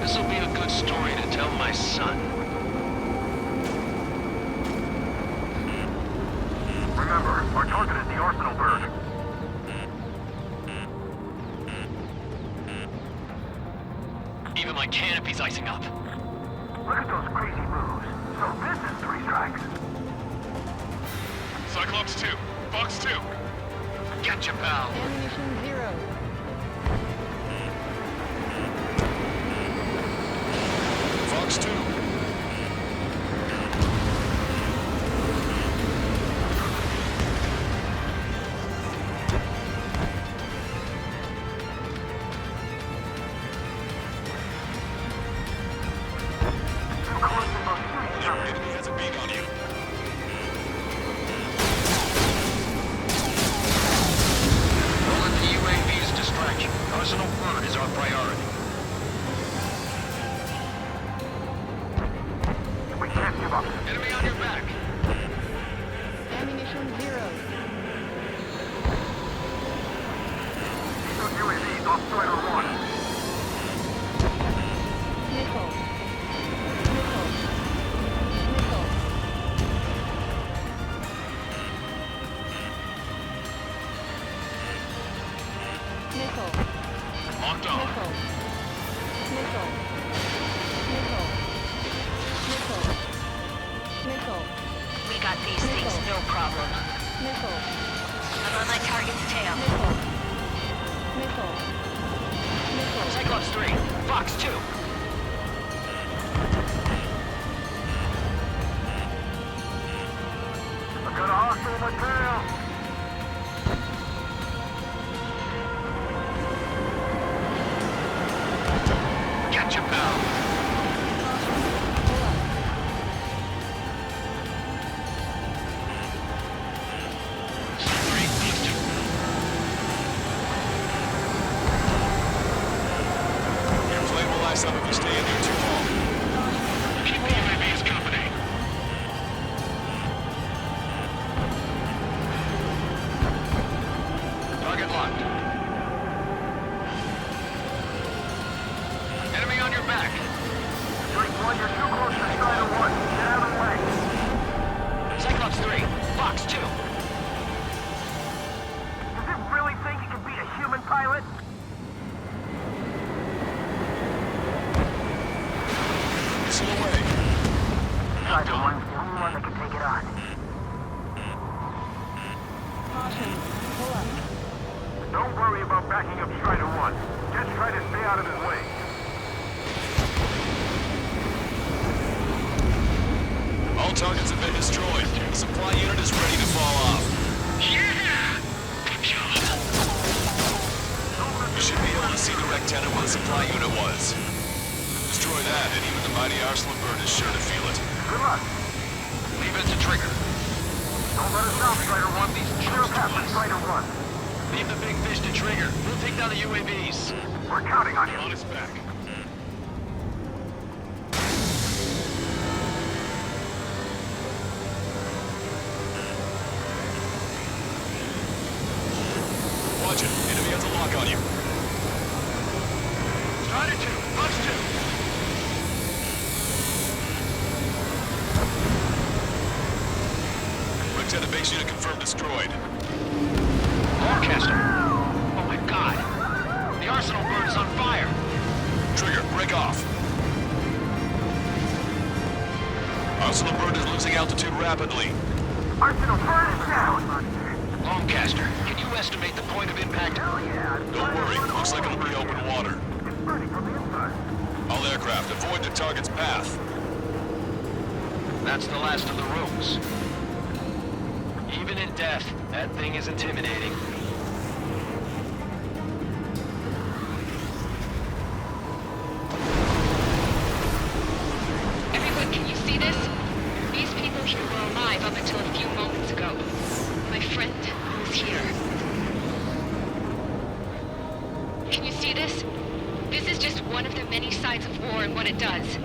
This'll be a good story to tell my son. Remember, our target is the Arsenal bird. Even my canopy's icing up. Look at those crazy moves. So this is 3 strikes. Cyclops 2. Fox 2. Gotcha, pal. Ammunition 0. Fox 2. Enemy has a bead on you. Don't let the UAVs distract you. Arsenal bird is our priority. We can't give up. Enemy on your back. Ammunition 0. Those UAVs off Strider 1. Missile. got these things, no problem. Missile. I'm on my target's tail. Missile. Missile. Cyclops 3, Fox 2. I've got a hostile in my tail. Catch him now. Your flame will light up if you stay in there too long. Keep the UAVs company. Target locked. Enemy on your back. Drake 1, you're too close to Strider 1. Get out of the way. Cyclops 3, Fox 2. Does it really think it can be a human pilot? Missile away. Strider 1's the only one that can take it on. Caution. Pull up. Don't worry about backing up Strider 1. Just try to stay out of his way. All targets have been destroyed. The supply unit is ready to fall off. Yeah! Good job. You should be able to see the Rectenna where the supply unit was. Destroy that, and even the mighty Arsenal bird is sure to feel it. Good luck. Leave it to Trigger. Don't let us down, Strider 1. Zero past Strider 1. Leave the big fish to Trigger. We'll take down the UAVs. We're counting on you. On his back. Watch it. Enemy has a lock on you. Strider 2, Fox 2. Rectenna base unit confirmed destroyed. Forecaster. Oh my god. The Arsenal bird is on fire. Trigger, break off. Arsenal bird is losing altitude rapidly. Arsenal bird is down. Longcaster, can you estimate the point of impact? Hell yeah. Don't worry, looks like it'll be open water. It's burning from the inside. All aircraft, avoid the target's path. That's the last of the rooms. Even in death, that thing is intimidating. Everyone, can you see this? These people here were alive up until a few moments ago. My friend was here. Can you see this? This is just one of the many sides of war and what it does.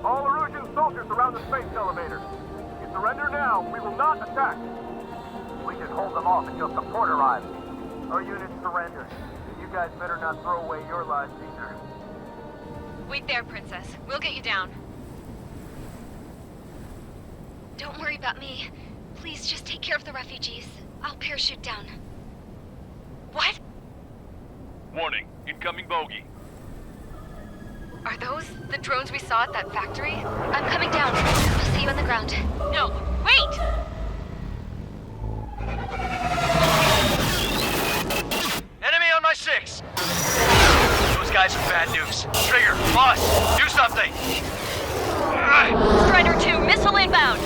All Erusian soldiers around the space elevator. If you surrender now, we will not attack. We can hold them off until support arrives. Our units surrender. You guys better not throw away your lives either. Wait there, Princess. We'll get you down. Don't worry about me. Please just take care of the refugees. I'll parachute down. What? Warning, incoming bogey. Are those the drones we saw at that factory? I'm coming down. I'll see you on the ground. No, wait! Enemy on my 6! Those guys are bad news. Trigger, boss, do something! Strider 2, missile inbound!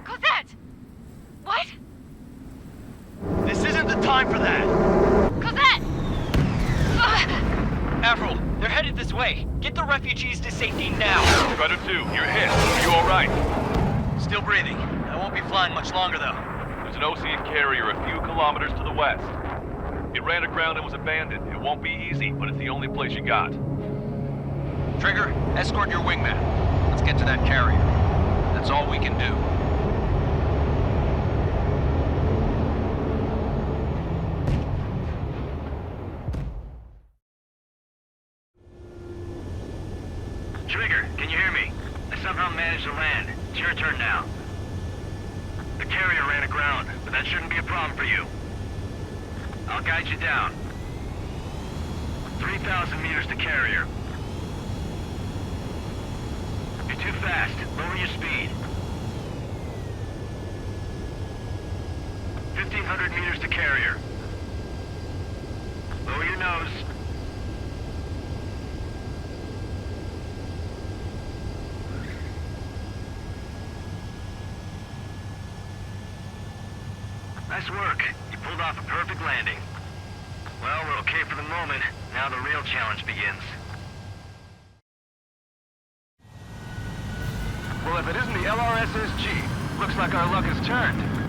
Cosette! What? This isn't the time for that! Cosette! Avril, they're headed this way. Get the refugees to safety now. Strider 2, you're hit. Are you alright? Still breathing. I won't be flying much longer, though. There's an Ocean carrier a few kilometers to the west. It ran aground and was abandoned. It won't be easy, but it's the only place you got. Trigger, escort your wingman. Let's get to that carrier. That's all we can do. Trigger, can you hear me? I somehow managed to land. It's your turn now. The carrier ran aground, but that shouldn't be a problem for you. I'll guide you down. 3,000 meters to carrier. You're too fast. Lower your speed. 1,500 meters to carrier. Lower your nose. Nice work. You pulled off a perfect landing. Well, we're okay for the moment. Now the real challenge begins. Well, if it isn't the LRSSG, looks like our luck has turned.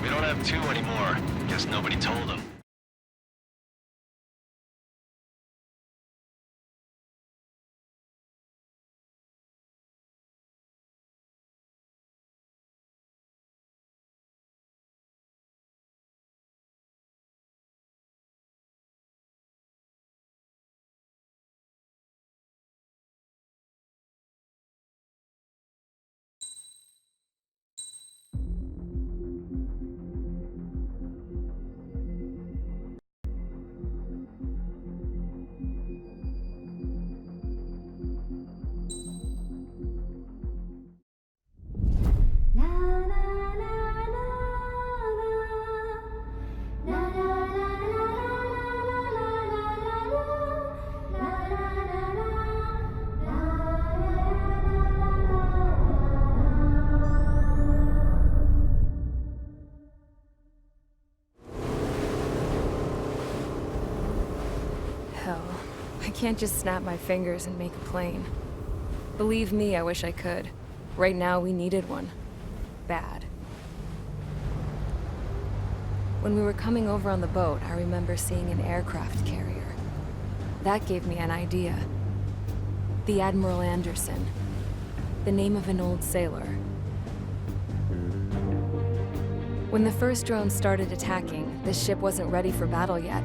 We don't have two anymore. Guess nobody told them. Hell, I can't just snap my fingers and make a plane. Believe me, I wish I could. Right now, we needed one. Bad. When we were coming over on the boat, I remember seeing an aircraft carrier. That gave me an idea. The Admiral Anderson. The name of an old sailor. When the first drone started attacking, the ship wasn't ready for battle yet.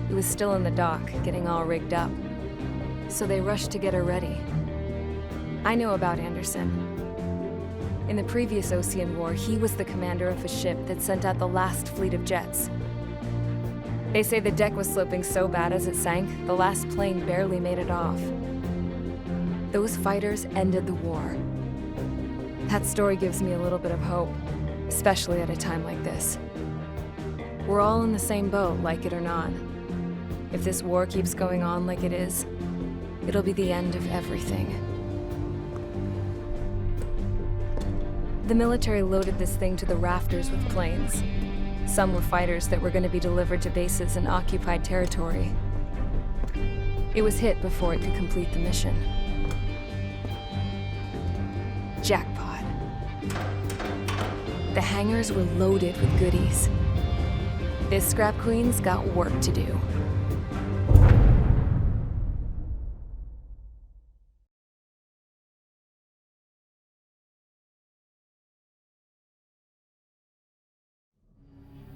It was still in the dock, getting all rigged up. So they rushed to get her ready. I know about Anderson. In the previous Ocean War, he was the commander of a ship that sent out the last fleet of jets. They say the deck was sloping so bad as it sank, the last plane barely made it off. Those fighters ended the war. That story gives me a little bit of hope, especially at a time like this. We're all in the same boat, like it or not. If this war keeps going on like it is, it'll be the end of everything. The military loaded this thing to the rafters with planes. Some were fighters that were going to be delivered to bases in occupied territory. It was hit before it could complete the mission. Jackpot. The hangars were loaded with goodies. This scrap queen's got work to do.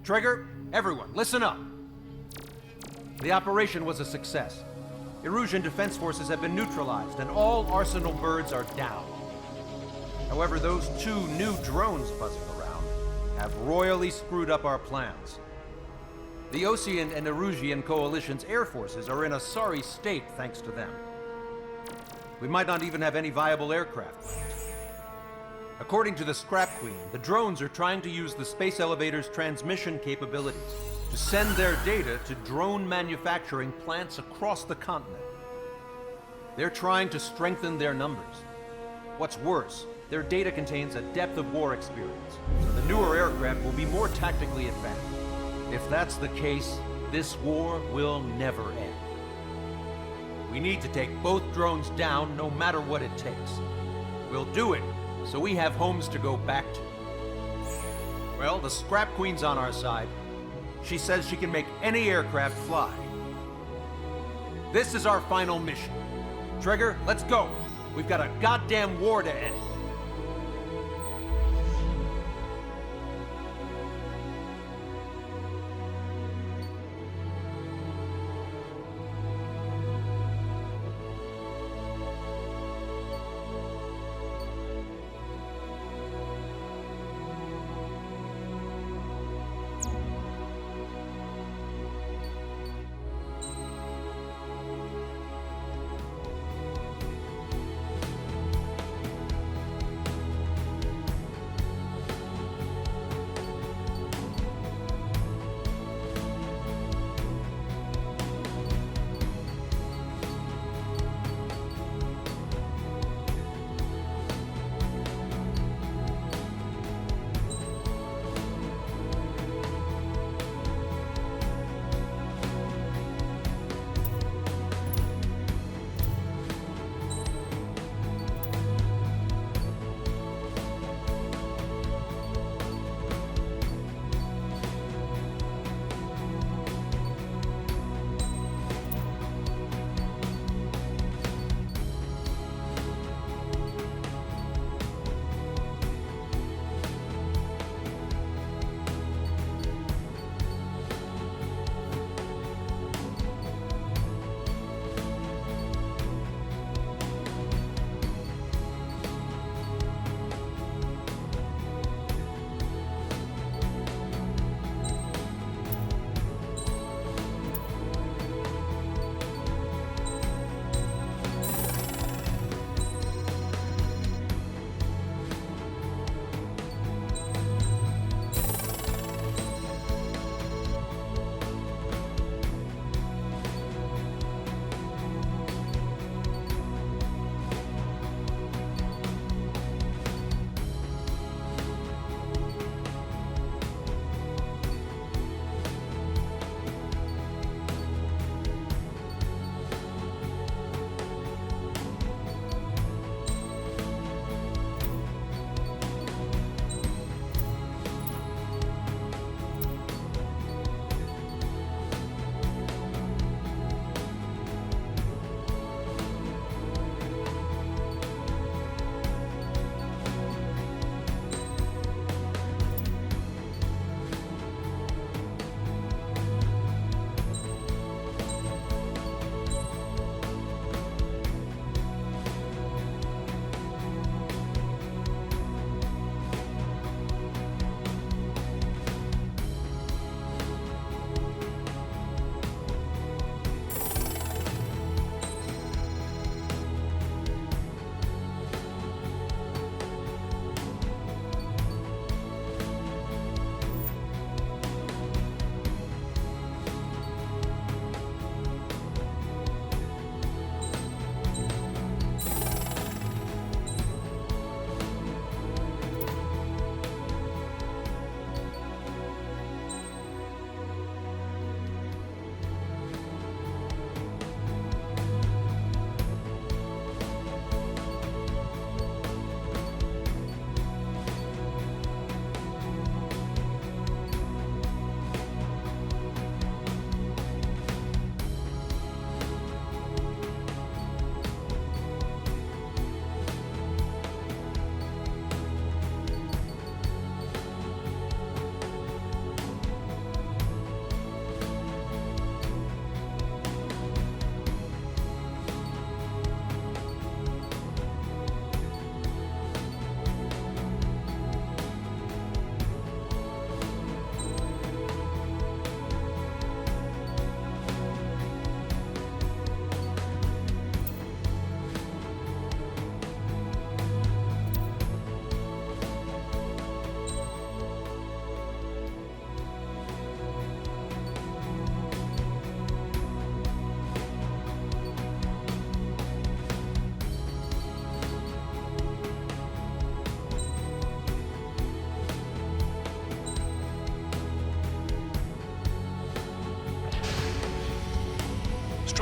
Trigger, everyone, listen up. The operation was a success. Erusian defense forces have been neutralized, and all Arsenal birds are down. However, those two new drones buzzing around have royally screwed up our plans. The Ocean and Erusian coalition's air forces are in a sorry state thanks to them. We might not even have any viable aircraft. According to the Scrap Queen, the drones are trying to use the space elevator's transmission capabilities to send their data to drone manufacturing plants across the continent. They're trying to strengthen their numbers. What's worse, their data contains a depth of war experience, so the newer aircraft will be more tactically advanced. If that's the case, this war will never end. We need to take both drones down no matter what it takes. We'll do it, so we have homes to go back to. Well, the Scrap Queen's on our side. She says she can make any aircraft fly. This is our final mission. Trigger, let's go. We've got a goddamn war to end.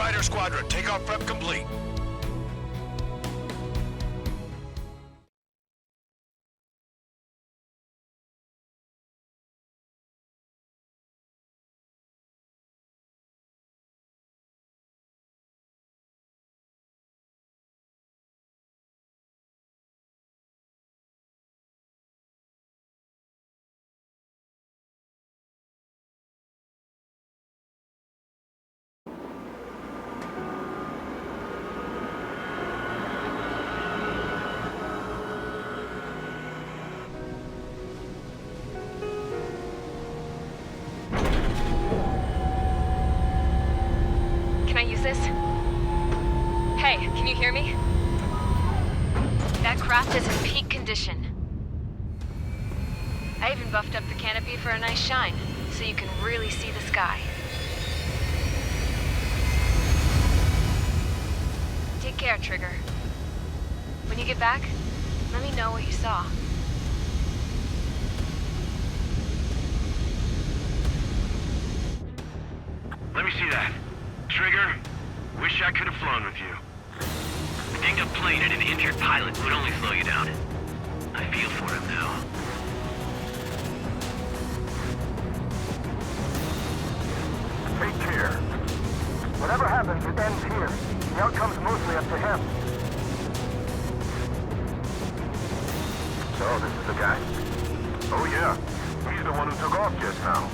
Fighter Squadron, takeoff prep complete. Can I use this? Hey, can you hear me? That craft is in peak condition. I even buffed up the canopy for a nice shine, so you can really see the sky. Take care, Trigger. When you get back, let me know what you saw. Let me see that. Trigger, wish I could have flown with you. A dinged up plane and an injured pilot would only slow you down. I feel for him now. Take care. Whatever happens, it ends here. The outcome's mostly up to him. So, this is the guy? Oh yeah. He's the one who took off just now.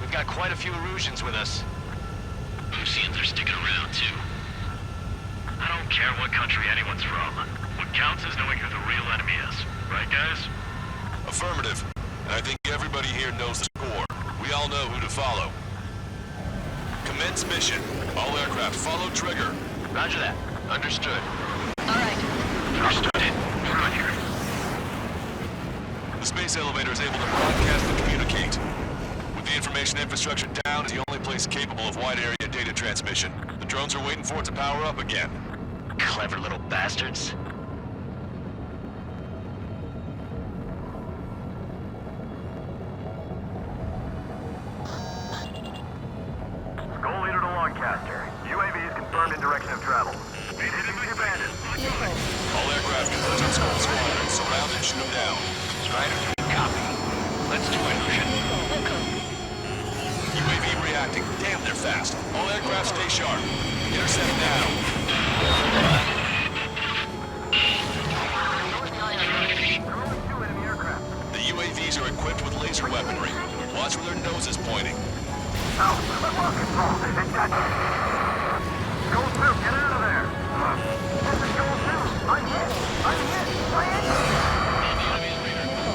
We've got quite a few Erusians with us. Lucians are sticking around, too. I don't care what country anyone's from. What counts is knowing who the real enemy is. Right, guys? Affirmative. And I think everybody here knows the score. We all know who to follow. Commence mission. All aircraft follow Trigger. Roger that. Understood. Alright. Understood. We're on here. The space elevator is able to broadcast and communicate. With the information infrastructure down, it's the only place capable of wide area data transmission. The drones are waiting for it to power up again. Clever little bastards. Skull leader to Lancaster. UAV is confirmed in direction of travel. Need hitting the bandits. All aircraft converge on Skull Squadron. Surround and shoot them down. Strider, copy. Let's do it, Lucian. UAV reacting. Damn, they're fast. All aircraft stay sharp. Intercept now. The UAVs are equipped with laser weaponry. Watch where their nose is pointing. Skull 2, get out of there! This is Skull 2! I'm hit!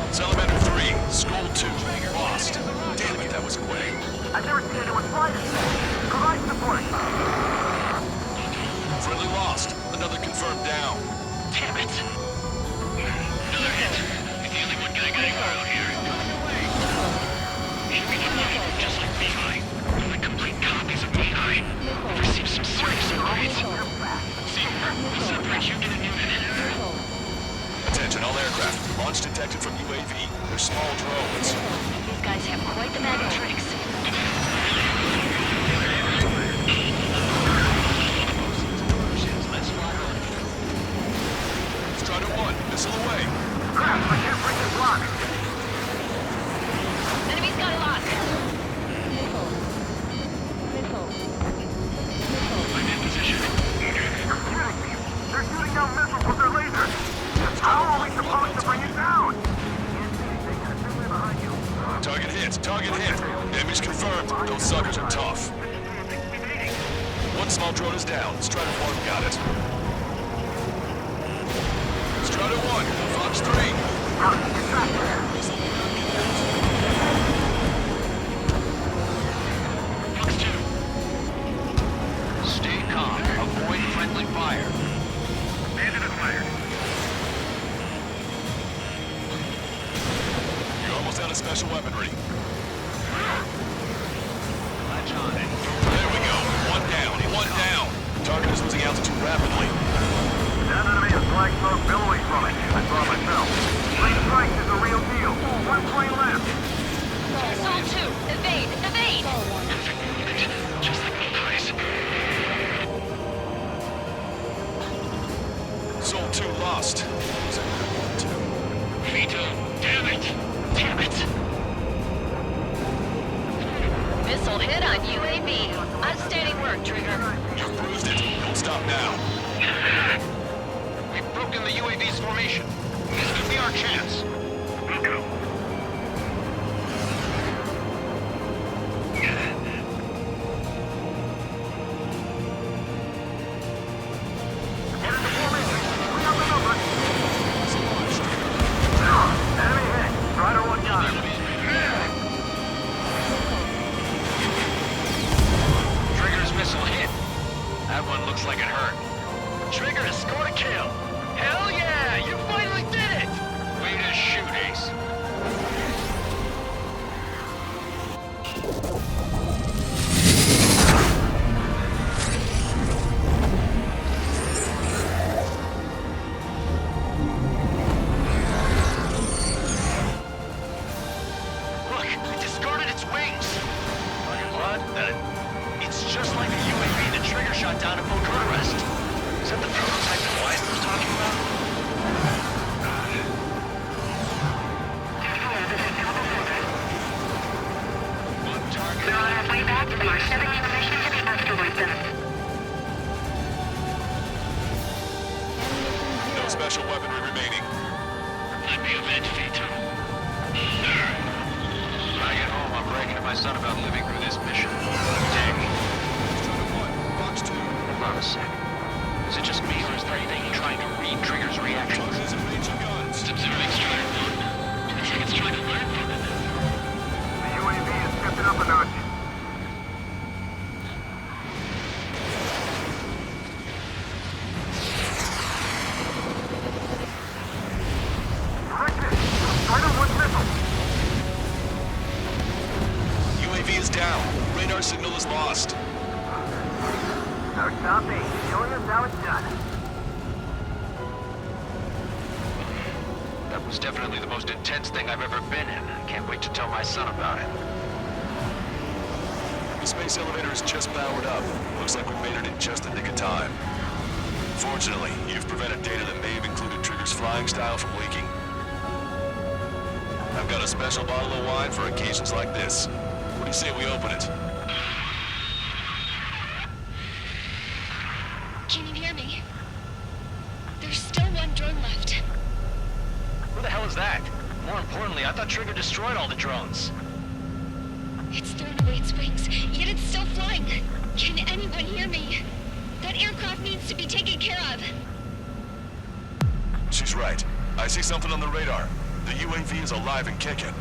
It's Elevator 3, Skull 2, lost. Damn it, that was quick. I've never seen anyone fly this thing. Provide support. Friendly lost. Another confirmed down. Damn it. Another hit. He's the only one getting anywhere out here. Should be deployed, just like Mihai. With complete copies of Mihai. We've received some serious upgrades. See, we'll separate you to the unit. Attention, all aircraft. Launch detected from UAV. They're small drones. These guys have quite the bag of tricks. Strider 1, missile away. Crap, I can't break this lock. Enemy's got a lock. I'm in position. You're kidding me. They're shooting down missiles with their lasers. How are we supposed to bring it down? Target hit, target hit. Damage confirmed. Those suckers are tough. One small drone is down. Strider 1 got it. Strider 1, Fox 3. Fox 2. Stay calm. Avoid friendly fire. Bandit acquired. You're almost out of special weaponry. Latch on it. There we go. One down, one down. Target is losing altitude rapidly. That enemy is black smoke billowing from it. I saw it myself. Three strikes is a real deal. One plane left. stop now. We've broken the UAV's formation. This could be our chance. We'll go. Trigger's missile hit. That one looks like it hurt. Trigger has scored a kill. Hell yeah! You finally did it! Way to shoot, Ace. Look, it discarded its wings. What? It's just like the UAV that Trigger shot down at Bucharest. Is that the prototype that Wise was talking about? One target. We're on our way back from our 7th mission to the asteroid belt. No special weaponry remaining. Let me event Vito. When I get home, I'm bragging to my son about living through this mission. Dang. Box 2. Hold on a sec. Is it just me, or is there anything trying to read Trigger's reactions? Target is engaging guns. It's observing Strider 1. It's like it's trying to learn from it. The UAV is stepping up a notch. Corrected! Strider 1 missile! UAV is down. Radar signal is lost. No copy. Showing us how it's done. That was definitely the most intense thing I've ever been in. I can't wait to tell my son about it. The space elevator is just powered up. Looks like we made it in just the nick of time. Fortunately, you've prevented data that may have included Trigger's flying style from leaking. I've got a special bottle of wine for occasions like this. What do you say we open it? Can you hear me? There's still one drone left. Who the hell is that? More importantly, I thought Trigger destroyed all the drones. It's thrown away its wings, yet it's still flying. Can anyone hear me? That aircraft needs to be taken care of. She's right. I see something on the radar. The UAV is alive and kicking.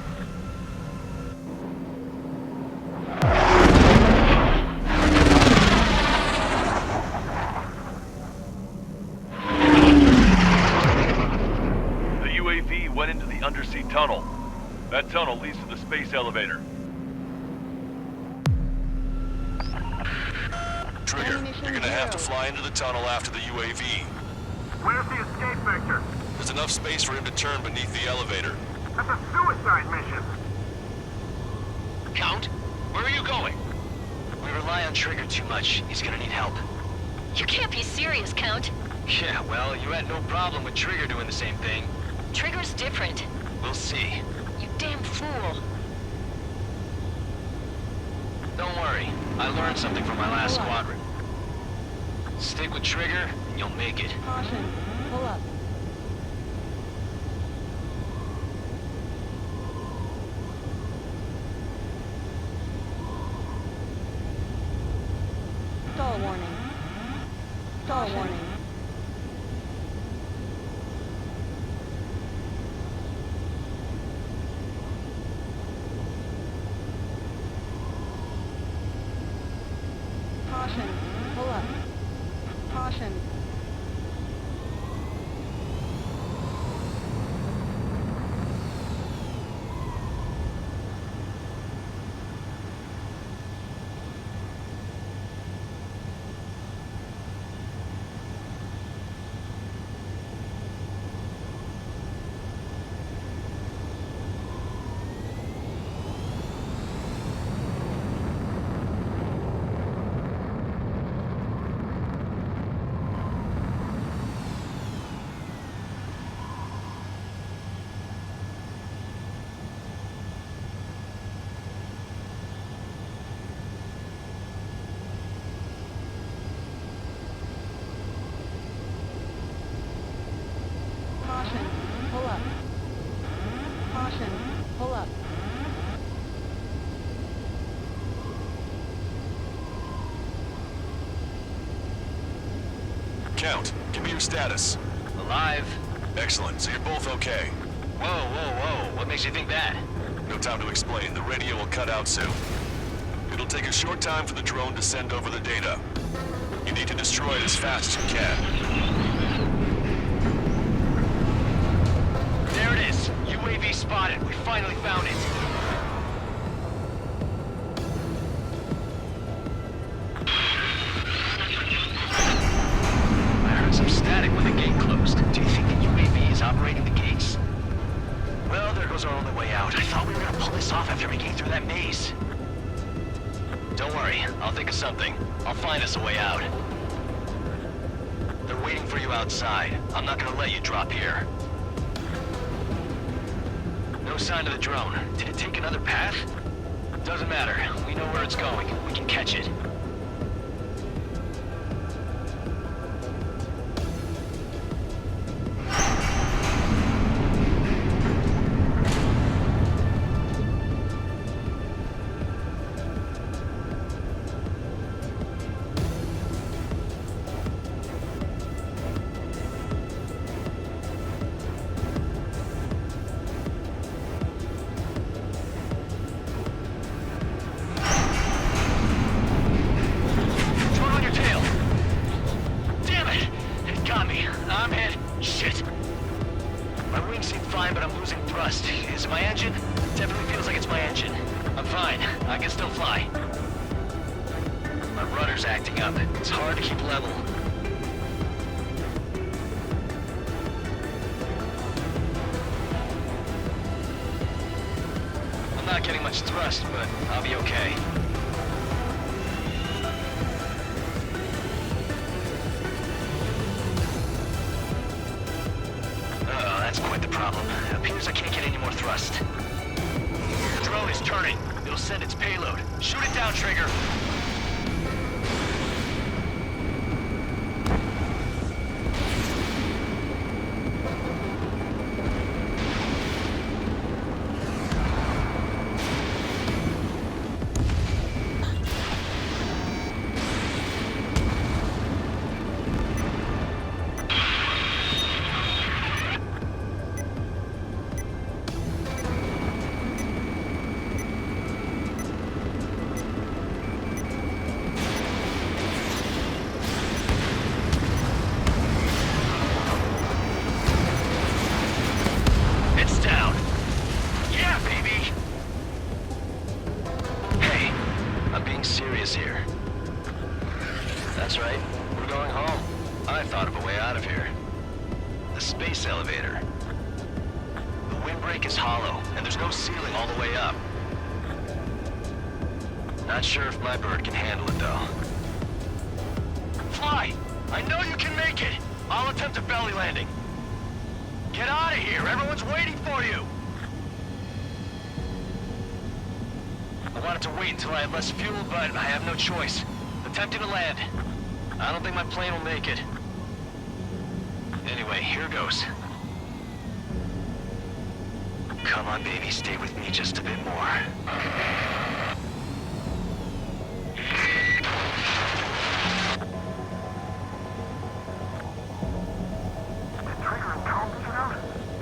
The UAV went into the undersea tunnel. That tunnel leads to the space elevator. Trigger, you're gonna have to fly into the tunnel after the UAV. Where's the escape vector? There's enough space for him to turn beneath the elevator. That's a suicide mission. Count, where are you going? We rely on Trigger too much. He's gonna need help. You can't be serious, Count. Yeah, well, you had no problem with Trigger doing the same thing. Trigger's different. We'll see. You damn fool. Don't worry. I learned something from my last squadron. Stick with Trigger, and you'll make it. Caution. Pull up. Stall warning. Stall warning. Caution. Pull up. Caution. Count, give me your status. Alive. Excellent, so you're both okay. Whoa, whoa, whoa. What makes you think that? No time to explain. The radio will cut out soon. It'll take a short time for the drone to send over the data. You need to destroy it as fast as you can. There it is. UAV spotted. We finally found it. I heard some static when the gate closed. Do you think the UAV is operating the gates? Well, there goes our only way out. I thought we were gonna pull this off after making it through that maze. Don't worry, I'll think of something. I'll find us a way out. They're waiting for you outside. I'm not gonna let you drop here. No sign of the drone. Did it take another path? Doesn't matter. We know where it's going. We can catch it. Not getting much thrust, but I'll be okay. Uh-oh, that's quite the problem. It appears I can't get any more thrust. The drone is turning. It'll send its payload. Shoot it down, Trigger. Not sure if my bird can handle it, though. Fly! I know you can make it! I'll attempt a belly landing. Get out of here! Everyone's waiting for you! I wanted to wait until I had less fuel, but I have no choice. Attempting to land. I don't think my plane will make it. Anyway, here goes. Come on, baby, stay with me just a bit more.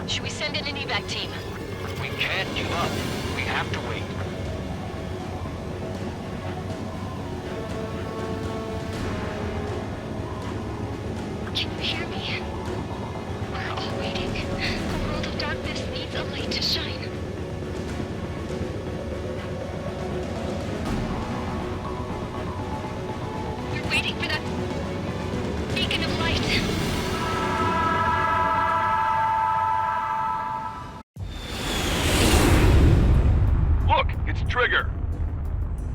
Should we send in an evac team? We can't give up. We have to wait. Can you hear me? We're all waiting. A world of darkness needs a light to shine. We're waiting for that beacon of light. Trigger.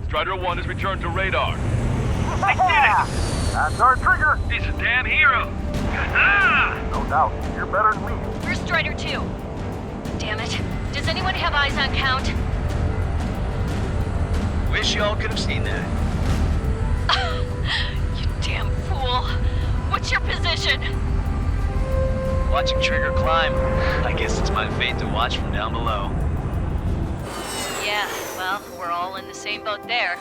Strider 1 has returned to radar. They did it! That's our Trigger! He's a damn hero! No doubt. You're better than me. Where's Strider 2? Damn it. Does anyone have eyes on Count? Wish y'all could have seen that. You damn fool. What's your position? Watching Trigger climb. I guess it's my fate to watch from down below. Yeah, well, we're all in the same boat there.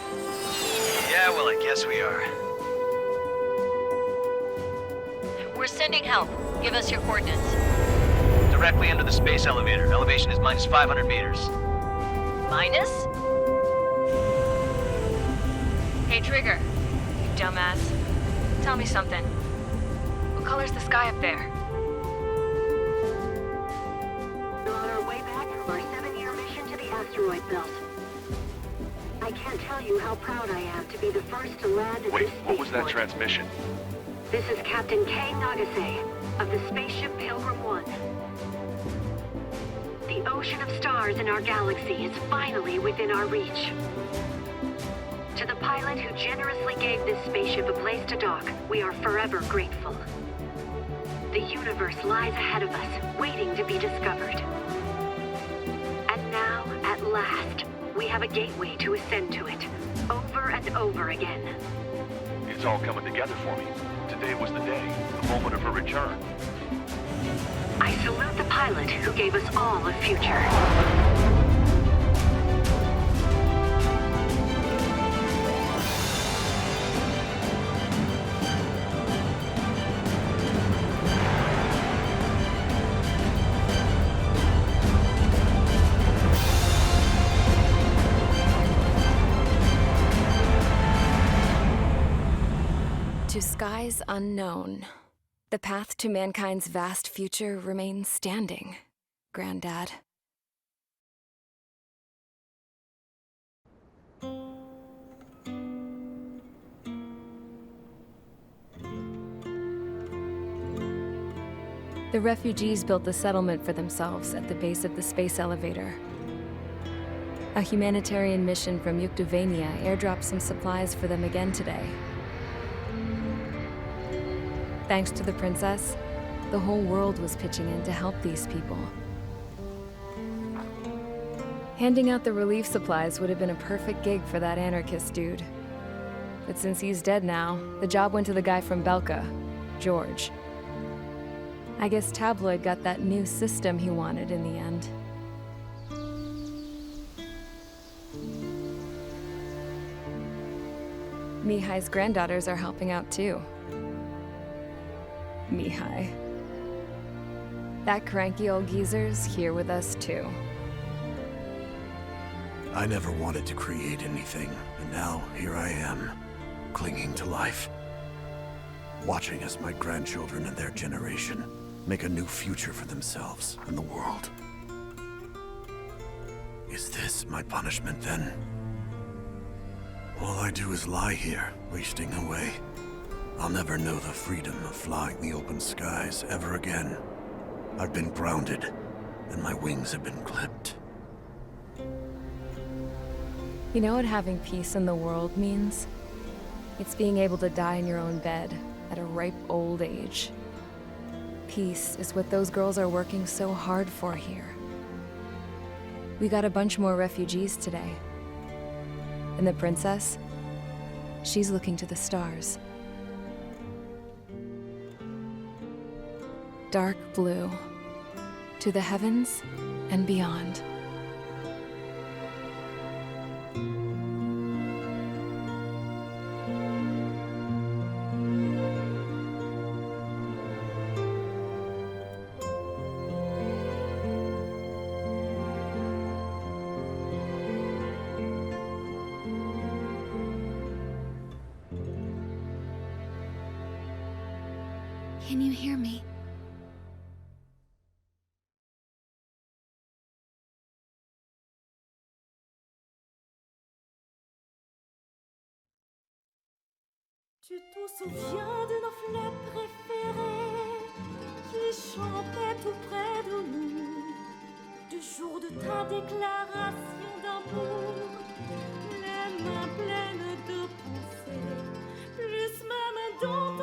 Yeah, well, I guess we are. We're sending help. Give us your coordinates. Directly under the space elevator. Elevation is minus 500 meters. Minus? Hey, Trigger. You dumbass. Tell me something. What color's the sky up there? We're on our way back from our 7-year mission to the asteroid belt. I can't tell you how proud I am to be the first to land at Wait, this what was that spaceport. transmission? This is Captain Kay Nagase of the spaceship Pilgrim 1. The ocean of stars in our galaxy is finally within our reach. To the pilot who generously gave this spaceship a place to dock, we are forever grateful. The universe lies ahead of us, waiting to be discovered. And now, at last, we have a gateway to ascend to it, over and over again. It's all coming together for me. Today was the day, the moment of her return. I salute the pilot who gave us all a future. To skies unknown, the path to mankind's vast future remains standing, Granddad. The refugees built the settlement for themselves at the base of the space elevator. A humanitarian mission from Yukdovania airdropped some supplies for them again today. Thanks to the princess, the whole world was pitching in to help these people. Handing out the relief supplies would have been a perfect gig for that anarchist dude. But since he's dead now, the job went to the guy from Belka, George. I guess Tabloid got that new system he wanted in the end. Mihai's granddaughters are helping out too. Mihai. That cranky old geezer's here with us too. I never wanted to create anything, and now here I am, clinging to life. Watching as my grandchildren and their generation make a new future for themselves and the world. Is this my punishment then? All I do is lie here, wasting away. I'll never know the freedom of flying the open skies ever again. I've been grounded, and my wings have been clipped. You know what having peace in the world means? It's being able to die in your own bed at a ripe old age. Peace is what those girls are working so hard for here. We got a bunch more refugees today. And the princess? She's looking to the stars. Dark blue, to the heavens and beyond. Can you hear me? Tu te souviens de nos fleurs préférées qui chantaient tout près de nous, du jour de ta déclaration d'amour, les mains pleines de pensées, plus même dans